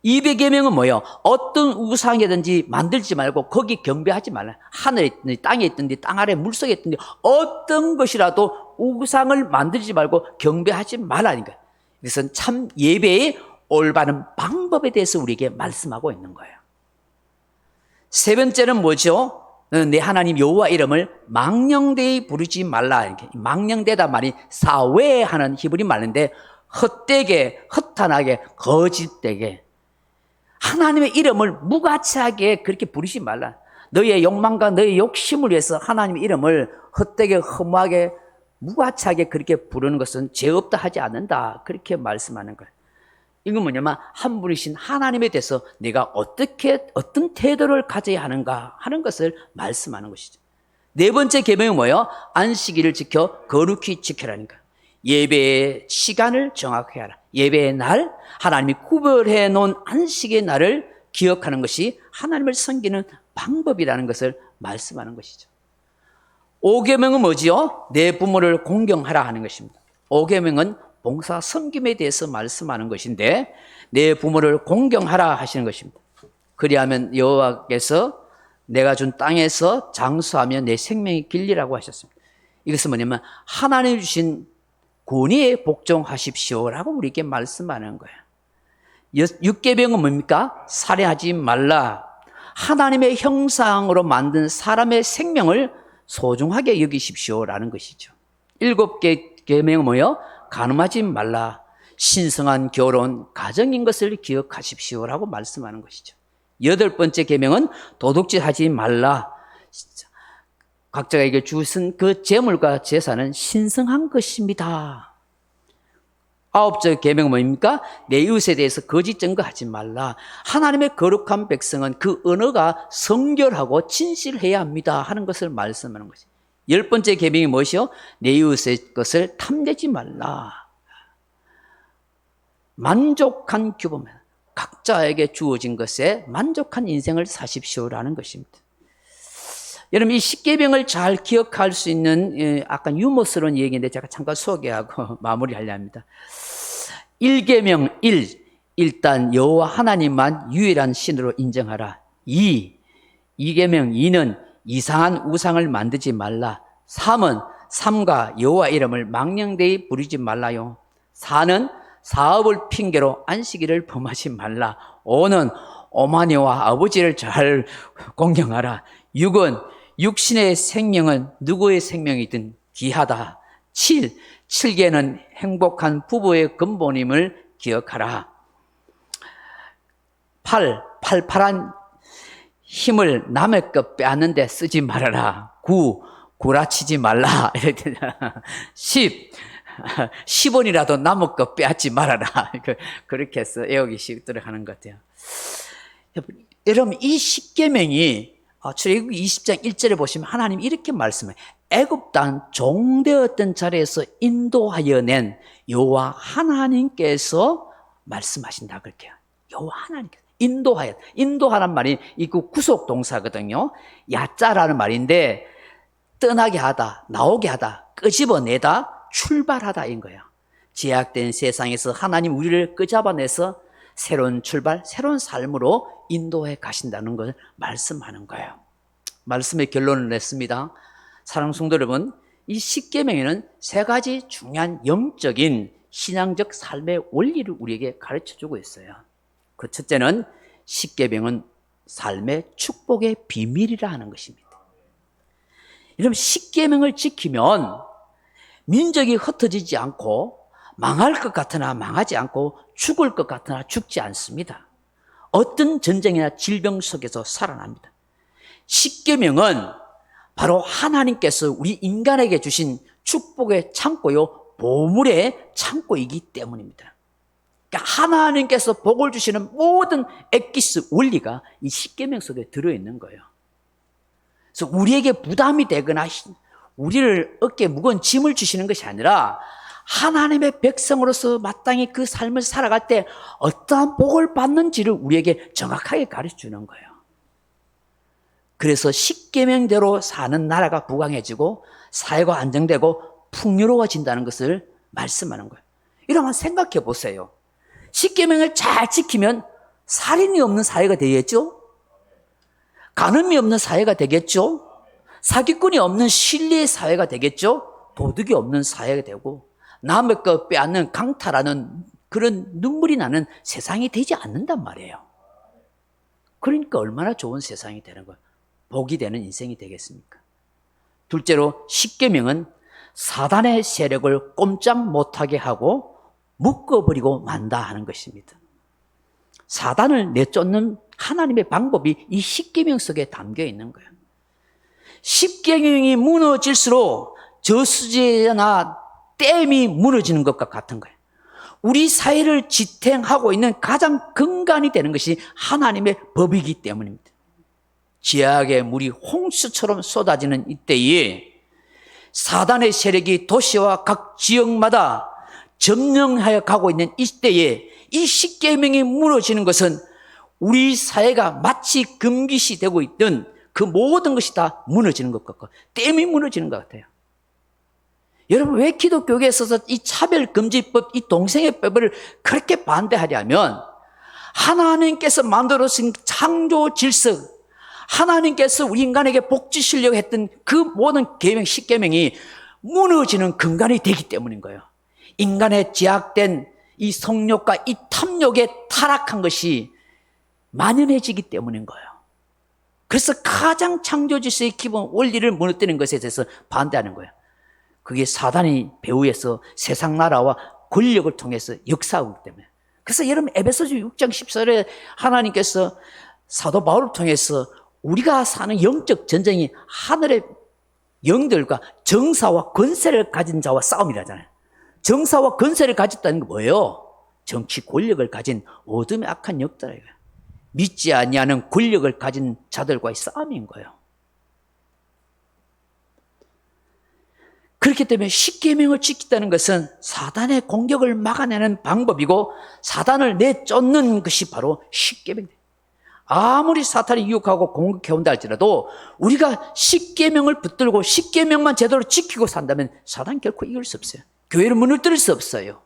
200계명은 뭐예요? 어떤 우상이든지 만들지 말고 거기 경배하지 말라. 하늘에 있든지 땅에 있든지 땅 아래 물속에 있든지 어떤 것이라도 우상을 만들지 말고 경배하지 말라니까. 이것은 참 예배의 올바른 방법에 대해서 우리에게 말씀하고 있는 거예요. 세 번째는 뭐죠? 내 하나님 여호와 이름을 망령되이 부르지 말라. 이렇게 망령되다 말이 사외하는 히브리 말인데 헛되게, 허탄하게, 거짓되게 하나님의 이름을 무가치하게 그렇게 부르지 말라. 너의 욕망과 너의 욕심을 위해서 하나님의 이름을 헛되게, 허무하게, 무가치하게 그렇게 부르는 것은 죄 없다 하지 않는다. 그렇게 말씀하는 거예요. 이건 뭐냐면 한 분이신 하나님에 대해서 내가 어떤 태도를 가져야 하는가 하는 것을 말씀하는 것이죠. 네 번째 계명이 뭐예요? 안식일을 지켜 거룩히 지켜라니까. 예배의 시간을 정확히 하라. 예배의 날, 하나님이 구별해 놓은 안식의 날을 기억하는 것이 하나님을 섬기는 방법이라는 것을 말씀하는 것이죠. 5계명은 뭐지요? 내 부모를 공경하라 하는 것입니다. 5계명은 봉사 섬김에 대해서 말씀하는 것인데 내 부모를 공경하라 하시는 것입니다. 그리하면 여호와께서 내가 준 땅에서 장수하며 내 생명이 길리라고 하셨습니다. 이것은 뭐냐면 하나님 주신 권위에 복종하십시오라고 우리에게 말씀하는 거예요. 6계명은 뭡니까? 살해하지 말라. 하나님의 형상으로 만든 사람의 생명을 소중하게 여기십시오라는 것이죠. 7개 계명은 뭐예요? 간음하지 말라. 신성한 결혼, 가정인 것을 기억하십시오라고 말씀하는 것이죠. 8번째 계명은 도둑질하지 말라. 각자에게 주신 그 재물과 재산은 신성한 것입니다. 9째 계명은 뭐입니까? 내 이웃에 대해서 거짓 증거하지 말라. 하나님의 거룩한 백성은 그 언어가 성결하고 진실해야 합니다 하는 것을 말씀하는 것이죠. 10번째 계명이 무엇이요? 내 이웃의 것을 탐내지 말라. 만족한 규범, 각자에게 주어진 것에 만족한 인생을 사십시오라는 것입니다. 여러분, 이 십계명을 잘 기억할 수 있는 약간 유머스러운 얘기인데 제가 잠깐 소개하고 마무리하려 합니다. 1계명 1, 일단 여호와 하나님만 유일한 신으로 인정하라. 2계명 2는 이상한 우상을 만들지 말라. 3은 삼가 여호와 이름을 망령되이 부르지 말라요. 4는 사업을 핑계로 안식일을 범하지 말라. 5는 어머니와 아버지를 잘 공경하라. 6은 육신의 생명은 누구의 생명이든 귀하다. 7계는 행복한 부부의 근본임을 기억하라. 8, 힘을 남의 것 빼앗는 데 쓰지 말아라. 9, 구라치지 말라. 10, 10원이라도 남은 거 빼앗지 말아라. 그렇게 해서 애우기 쉽도록 하는 것 같아요. 여러분, 이 십계명이 출애굽기 20장 1절에 보시면 하나님이 이렇게 말씀해요. 애굽 땅 종되었던 자리에서 인도하여 낸 여호와 하나님께서 말씀하신다 그렇게요. 여호와 하나님께서 인도하란 말이 이 구속 동사거든요. 야자라는 말인데 떠나게 하다, 나오게 하다, 끄집어내다, 출발하다인 거예요. 제약된 세상에서 하나님 우리를 끄잡아내서 새로운 출발, 새로운 삶으로 인도해 가신다는 것을 말씀하는 거예요. 말씀의 결론을 냈습니다. 사랑하는 성도 여러분, 이 십계명에는 세 가지 중요한 영적인 신앙적 삶의 원리를 우리에게 가르쳐주고 있어요. 그 첫째는 십계명은 삶의 축복의 비밀이라 하는 것입니다. 여러분, 십계명을 지키면 민족이 흩어지지 않고 망할 것 같으나 망하지 않고 죽을 것 같으나 죽지 않습니다. 어떤 전쟁이나 질병 속에서 살아납니다. 십계명은 바로 하나님께서 우리 인간에게 주신 축복의 창고요, 보물의 창고이기 때문입니다. 그러니까 하나님께서 복을 주시는 모든 엑기스 원리가 이 십계명 속에 들어있는 거예요. 그래서 우리에게 부담이 되거나 우리를 어깨에 무거운 짐을 주시는 것이 아니라 하나님의 백성으로서 마땅히 그 삶을 살아갈 때 어떠한 복을 받는지를 우리에게 정확하게 가르쳐주는 거예요. 그래서 십계명대로 사는 나라가 부강해지고 사회가 안정되고 풍요로워진다는 것을 말씀하는 거예요. 이러면 생각해 보세요. 십계명을 잘 지키면 살인이 없는 사회가 되겠죠? 간음이 없는 사회가 되겠죠? 사기꾼이 없는 신뢰의 사회가 되겠죠? 도덕이 없는 사회가 되고 남의 것 빼앗는 강탈하는 그런 눈물이 나는 세상이 되지 않는단 말이에요. 그러니까 얼마나 좋은 세상이 되는 거예요. 복이 되는 인생이 되겠습니까? 둘째로 십계명은 사단의 세력을 꼼짝 못하게 하고 묶어버리고 만다 하는 것입니다. 사단을 내쫓는 하나님의 방법이 이 십계명 속에 담겨 있는 거예요. 십계명이 무너질수록 저수지나 댐이 무너지는 것과 같은 거예요. 우리 사회를 지탱하고 있는 가장 근간이 되는 것이 하나님의 법이기 때문입니다. 지하의 물이 홍수처럼 쏟아지는 이때에 사단의 세력이 도시와 각 지역마다 점령하여 가고 있는 이때에 이 십계명이 무너지는 것은 우리 사회가 마치 금기시 되고 있던 그 모든 것이 다 무너지는 것 같고 댐이 무너지는 것 같아요. 여러분, 왜 기독교계에 있어서 이 차별금지법, 이 동성애법을 그렇게 반대하냐면 하나님께서 만들어진 창조 질서, 하나님께서 우리 인간에게 복 주시려고 했던 그 모든 계명, 십계명이 무너지는 근간이 되기 때문인 거예요. 인간의 제약된 이 성욕과 이 탐욕에 타락한 것이 만연해지기 때문인 거예요. 그래서 가장 창조 질서의 기본 원리를 무너뜨리는 것에 대해서 반대하는 거예요. 그게 사단이 배후에서 세상 나라와 권력을 통해서 역사하기 때문에. 그래서 여러분, 에베소서 6장 14절에 하나님께서 사도 바울을 통해서 우리가 사는 영적 전쟁이 하늘의 영들과 정사와 권세를 가진 자와 싸움이라잖아요. 정사와 권세를 가졌다는 게 뭐예요? 정치 권력을 가진 어둠의 악한 역사예요. 믿지 아니하는 권력을 가진 자들과의 싸움인 거예요. 그렇기 때문에 십계명을 지키다는 것은 사단의 공격을 막아내는 방법이고 사단을 내쫓는 것이 바로 십계명입니다. 아무리 사탄이 유혹하고 공격해온다 할지라도 우리가 십계명을 붙들고 십계명만 제대로 지키고 산다면 사단 결코 이길 수 없어요. 교회를 무너뜨릴 수 없어요.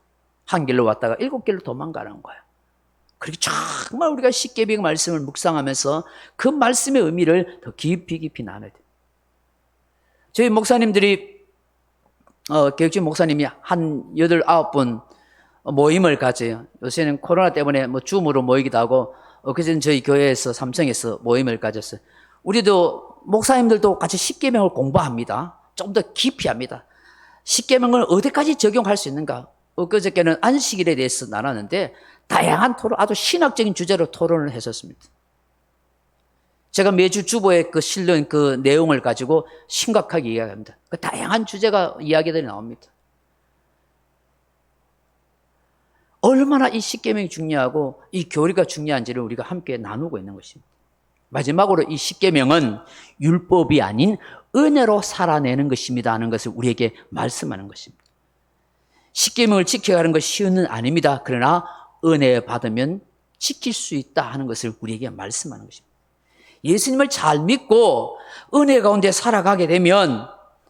한 길로 왔다가 7길로 도망가는 거예요. 그렇게 정말 우리가 십계명 말씀을 묵상하면서 그 말씀의 의미를 더 깊이 나눠야 돼요. 저희 목사님들이 교육진 목사님이 한 8, 9분 모임을 가져요. 요새는 코로나 때문에 줌으로 모이기도 하고, 그전에 저희 교회에서 삼성에서 모임을 가졌어요. 우리도 목사님들도 같이 십계명을 공부합니다. 좀 더 깊이 합니다. 십계명을 어디까지 적용할 수 있는가? 그저께는 안식일에 대해서 나눴는데 다양한 토론, 아주 신학적인 주제로 토론을 했었습니다. 제가 매주 주보에 실린 그 내용을 가지고 심각하게 이야기합니다. 그 다양한 주제가 이야기들이 나옵니다. 얼마나 이 십계명이 중요하고 이 교리가 중요한지를 우리가 함께 나누고 있는 것입니다. 마지막으로 이 십계명은 율법이 아닌 은혜로 살아내는 것입니다 하는 것을 우리에게 말씀하는 것입니다. 십계명을 지켜가는 것이 쉬운 일 아닙니다. 그러나 은혜 받으면 지킬 수 있다 하는 것을 우리에게 말씀하는 것입니다. 예수님을 잘 믿고 은혜 가운데 살아가게 되면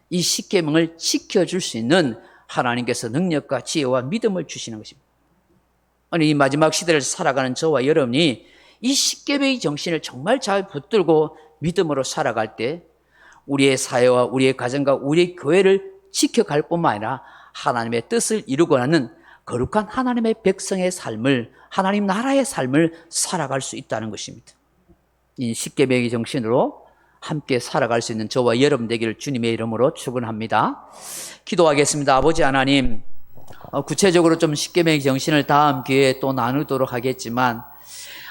이 십계명을 지켜줄 수 있는 하나님께서 능력과 지혜와 믿음을 주시는 것입니다. 아니, 이 마지막 시대를 살아가는 저와 여러분이 이 십계명의 정신을 정말 잘 붙들고 믿음으로 살아갈 때 우리의 사회와 우리의 가정과 우리의 교회를 지켜갈 뿐만 아니라 하나님의 뜻을 이루고 하는 거룩한 하나님의 백성의 삶을, 하나님 나라의 삶을 살아갈 수 있다는 것입니다. 이 십계명의 정신으로 함께 살아갈 수 있는 저와 여러분 되기를 주님의 이름으로 축원합니다. 기도하겠습니다. 아버지 하나님, 구체적으로 좀 십계명의 정신을 다음 기회에 또 나누도록 하겠지만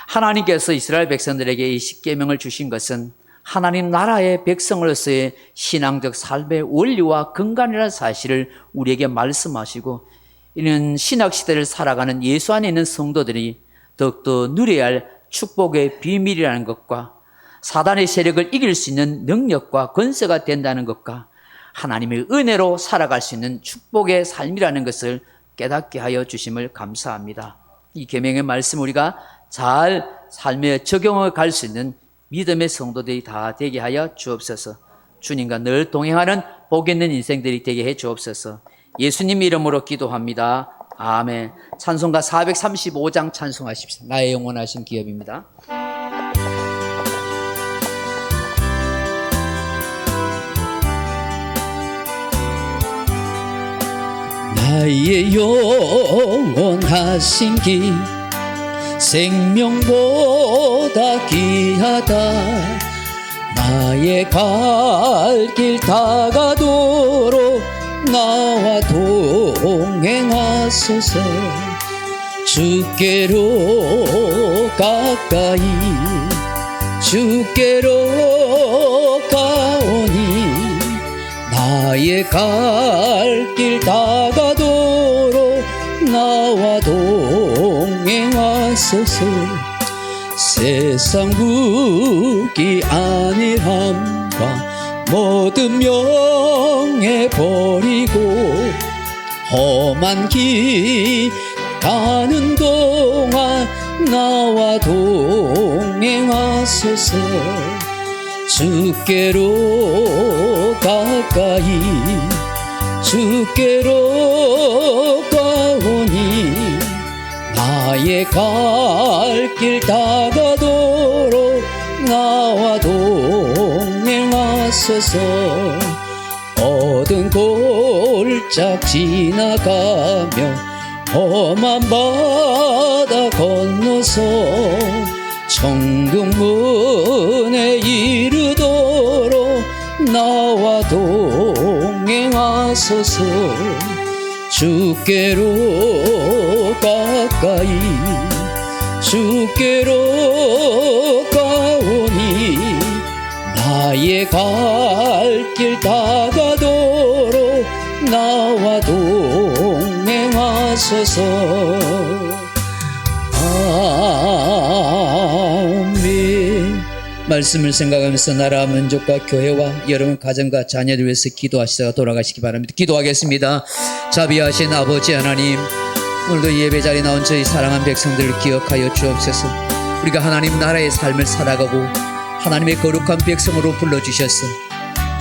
하나님께서 이스라엘 백성들에게 이 십계명을 주신 것은 하나님 나라의 백성으로서의 신앙적 삶의 원리와 근간이라는 사실을 우리에게 말씀하시고 이는 신학시대를 살아가는 예수 안에 있는 성도들이 더욱더 누려야 할 축복의 비밀이라는 것과 사단의 세력을 이길 수 있는 능력과 권세가 된다는 것과 하나님의 은혜로 살아갈 수 있는 축복의 삶이라는 것을 깨닫게 하여 주심을 감사합니다. 이 계명의 말씀 우리가 잘 삶에 적용해 갈 수 있는 믿음의 성도들이 다 되게 하여 주옵소서. 주님과 늘 동행하는 복 있는 인생들이 되게 해 주옵소서. 예수님 이름으로 기도합니다. 아멘. 찬송가 435장 찬송하십시오. 나의 영원하신 기업입니다. 나의 영원하신 길 생명보다 귀하다. 나의 갈 길 다가도록 나와 동행하소서. 주께로 가까이 주께로 가오니 나의 갈 길 다가도록 나와 동행하소서. 세상 무기 안일함과 모든 명예 버리고 험한 길 가는 동안 나와 동행하소서. 주께로 가까이 주께로 가오니 나의 갈 길 다가도록 나와 동행하소서. 어두운 골짝 지나가며 험한 바다 건너서 천국문에 이르도록 나와 동행하소서. 주께로 가까이 주께로 가오니 나의 갈 길 다가도록 나와 동행하소서. 아멘. 말씀을 생각하면서 나라 민족과 교회와 여러분 가정과 자녀들 위해서 기도하시다가 돌아가시기 바랍니다. 기도하겠습니다. 자비하신 아버지 하나님, 오늘도 이 예배 자리에 나온 저희 사랑한 백성들을 기억하여 주옵소서. 우리가 하나님 나라의 삶을 살아가고 하나님의 거룩한 백성으로 불러주셨어.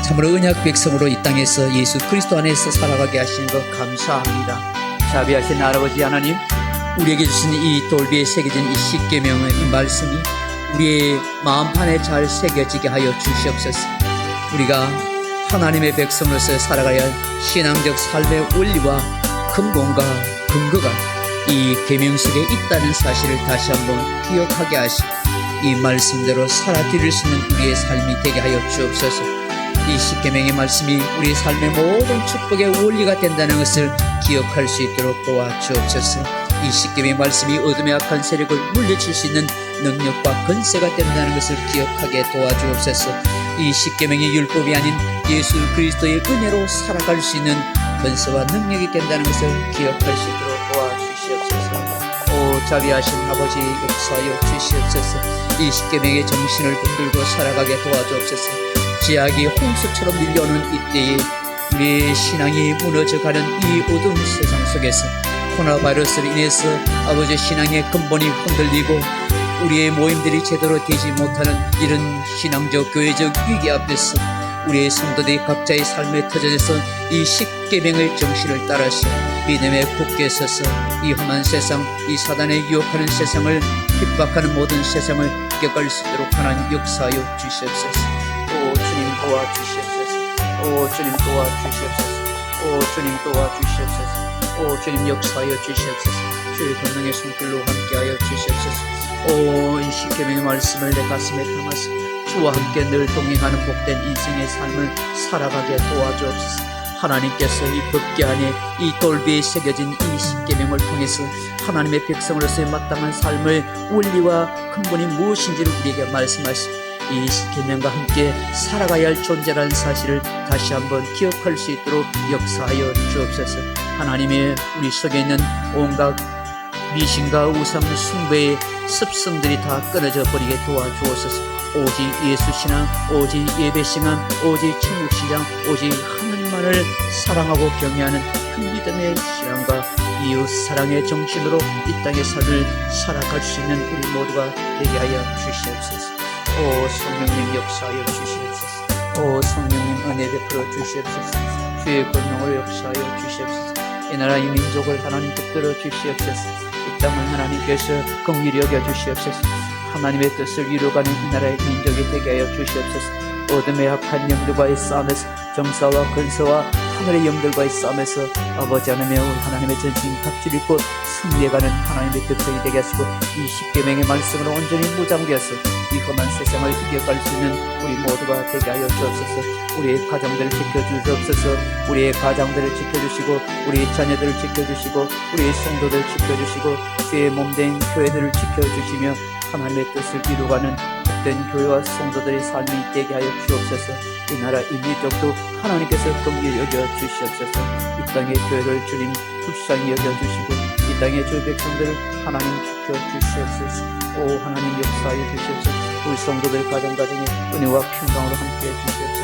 참으로 언약 백성으로 이 땅에서 예수 그리스도 안에서 살아가게 하시는 것 감사합니다. 자비하신 아버지 하나님, 우리에게 주신 이 돌비에 새겨진 이 십계명의 이 말씀이 우리의 마음판에 잘 새겨지게 하여 주시옵소서. 우리가 하나님의 백성으로서 살아가야 할 신앙적 삶의 원리와 근본과 근거가 이 계명 속에 있다는 사실을 다시 한번 기억하게 하시고 이 말씀대로 살아드릴 수 있는 우리의 삶이 되게 하여 주옵소서. 이 십계명의 말씀이 우리의 삶의 모든 축복의 원리가 된다는 것을 기억할 수 있도록 도와주옵소서. 이 십계명의 말씀이 어둠의 악한 세력을 물리칠 수 있는 능력과 권세가 된다는 것을 기억하게 도와주옵소서. 이 십계명의 율법이 아닌 예수 그리스도의 은혜로 살아갈 수 있는 권세와 능력이 된다는 것을 기억할 수 있도록 도와주시옵소서. 자비하신 아버지 역사하여 주시옵소서. 이 십계명의 정신을 붙들고 살아가게 도와주옵소서. 지약이 홍수처럼 밀려오는 이때에 우리의 신앙이 무너져가는 이 어두운 세상 속에서 코로나 바이러스로 인해서 아버지 신앙의 근본이 흔들리고 우리의 모임들이 제대로 되지 못하는 이런 신앙적 교회적 위기 앞에서 우리의 성도들이 각자의 삶에 터져져서 이 십계명의 정신을 따라서 믿음에 굳게 서서 이 험한 세상, 이 사단의 유혹하는 세상을 핍박하는 모든 세상을 이겨갈 수 있도록 하나님 역사하여 주시옵소서. 오 주님 도와주시옵소서. 오 주님 도와주시옵소서. 오 주님 도와주시옵소서. 오 주님 역사하여 주시옵소서. 주의 권능의 손길로 함께하여 주시옵소서. 오 이 십계명의 말씀을 내 가슴에 담아서 주와 함께 늘 동행하는 복된 인생의 삶을 살아가게 도와주옵소서. 하나님께서 이 법궤 안에 이 돌비에 새겨진 이 십계명을 통해서 하나님의 백성으로서의 마땅한 삶의 원리와 근본이 무엇인지를 우리에게 말씀하시고 이 십계명과 함께 살아가야 할 존재라는 사실을 다시 한번 기억할 수 있도록 역사하여 주옵소서. 하나님의 우리 속에 있는 온갖 미신과 우상 숭배의 습성들이 다 끊어져 버리게 도와주옵소서. 오직 예수신앙, 오직 예배신앙, 오직 천국신앙, 오직 하나님만을 사랑하고 경외하는 큰 믿음의 신앙과 이웃 사랑의 정신으로 이 땅의 삶을 살아갈 수 있는 우리 모두가 되게 하여 주시옵소서. 오 성령님 역사하여 주시옵소서. 오 성령님 은혜 베풀어 주시옵소서. 주의 권능을 역사하여 주시옵소서. 이 나라 이 민족을 하나님 붙들어 주시옵소서. 이 땅을 하나님께서 긍휼히 여겨 주시옵소서. 하나님의 뜻을 이루어가는 이 나라의 민족이 되게 하여 주시옵소서. 어둠의 악한 영들과의 싸움에서 정사와 근서와 하늘의 영들과의 싸움에서 아버지 하나님의 하나님의 전신 각질 입고 승리해가는 하나님의 백성이 되게 하시고 이 십계명의 말씀으로 온전히 무장되어서 이 험한 세상을 이겨갈 수 있는 우리 모두가 되게 하여 주옵소서. 우리의 가정들을 지켜주시옵소서. 우리의 가장들을 지켜주시고 우리의 자녀들을 지켜주시고 우리의 성도들을 지켜주시고 주의 몸된 교회들을 지켜주시며 하나님의 뜻을 이루어가는 복된 교회와 성도들의 삶이 되게 하여 주옵소서. 이 나라 이 민족도 하나님께서 긍휼히 여겨 주시옵소서. 이 땅의 교회를 주님 불쌍히 여겨 주시고 이 땅의 주의 백성들을 하나님 지켜 주시옵소서. 오 하나님 역사하여 주시옵소서. 우리 성도들 가정에 은혜와 평강으로 함께해 주시옵소서.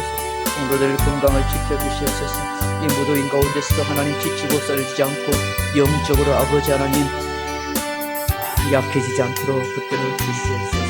성도들 건강을 지켜 주시옵소서. 이 무도인 가운데서도 하나님 지치고 쓰러지지 않고 영적으로 아버지 하나님 약해지지 않도록 붙들어 주시옵소서.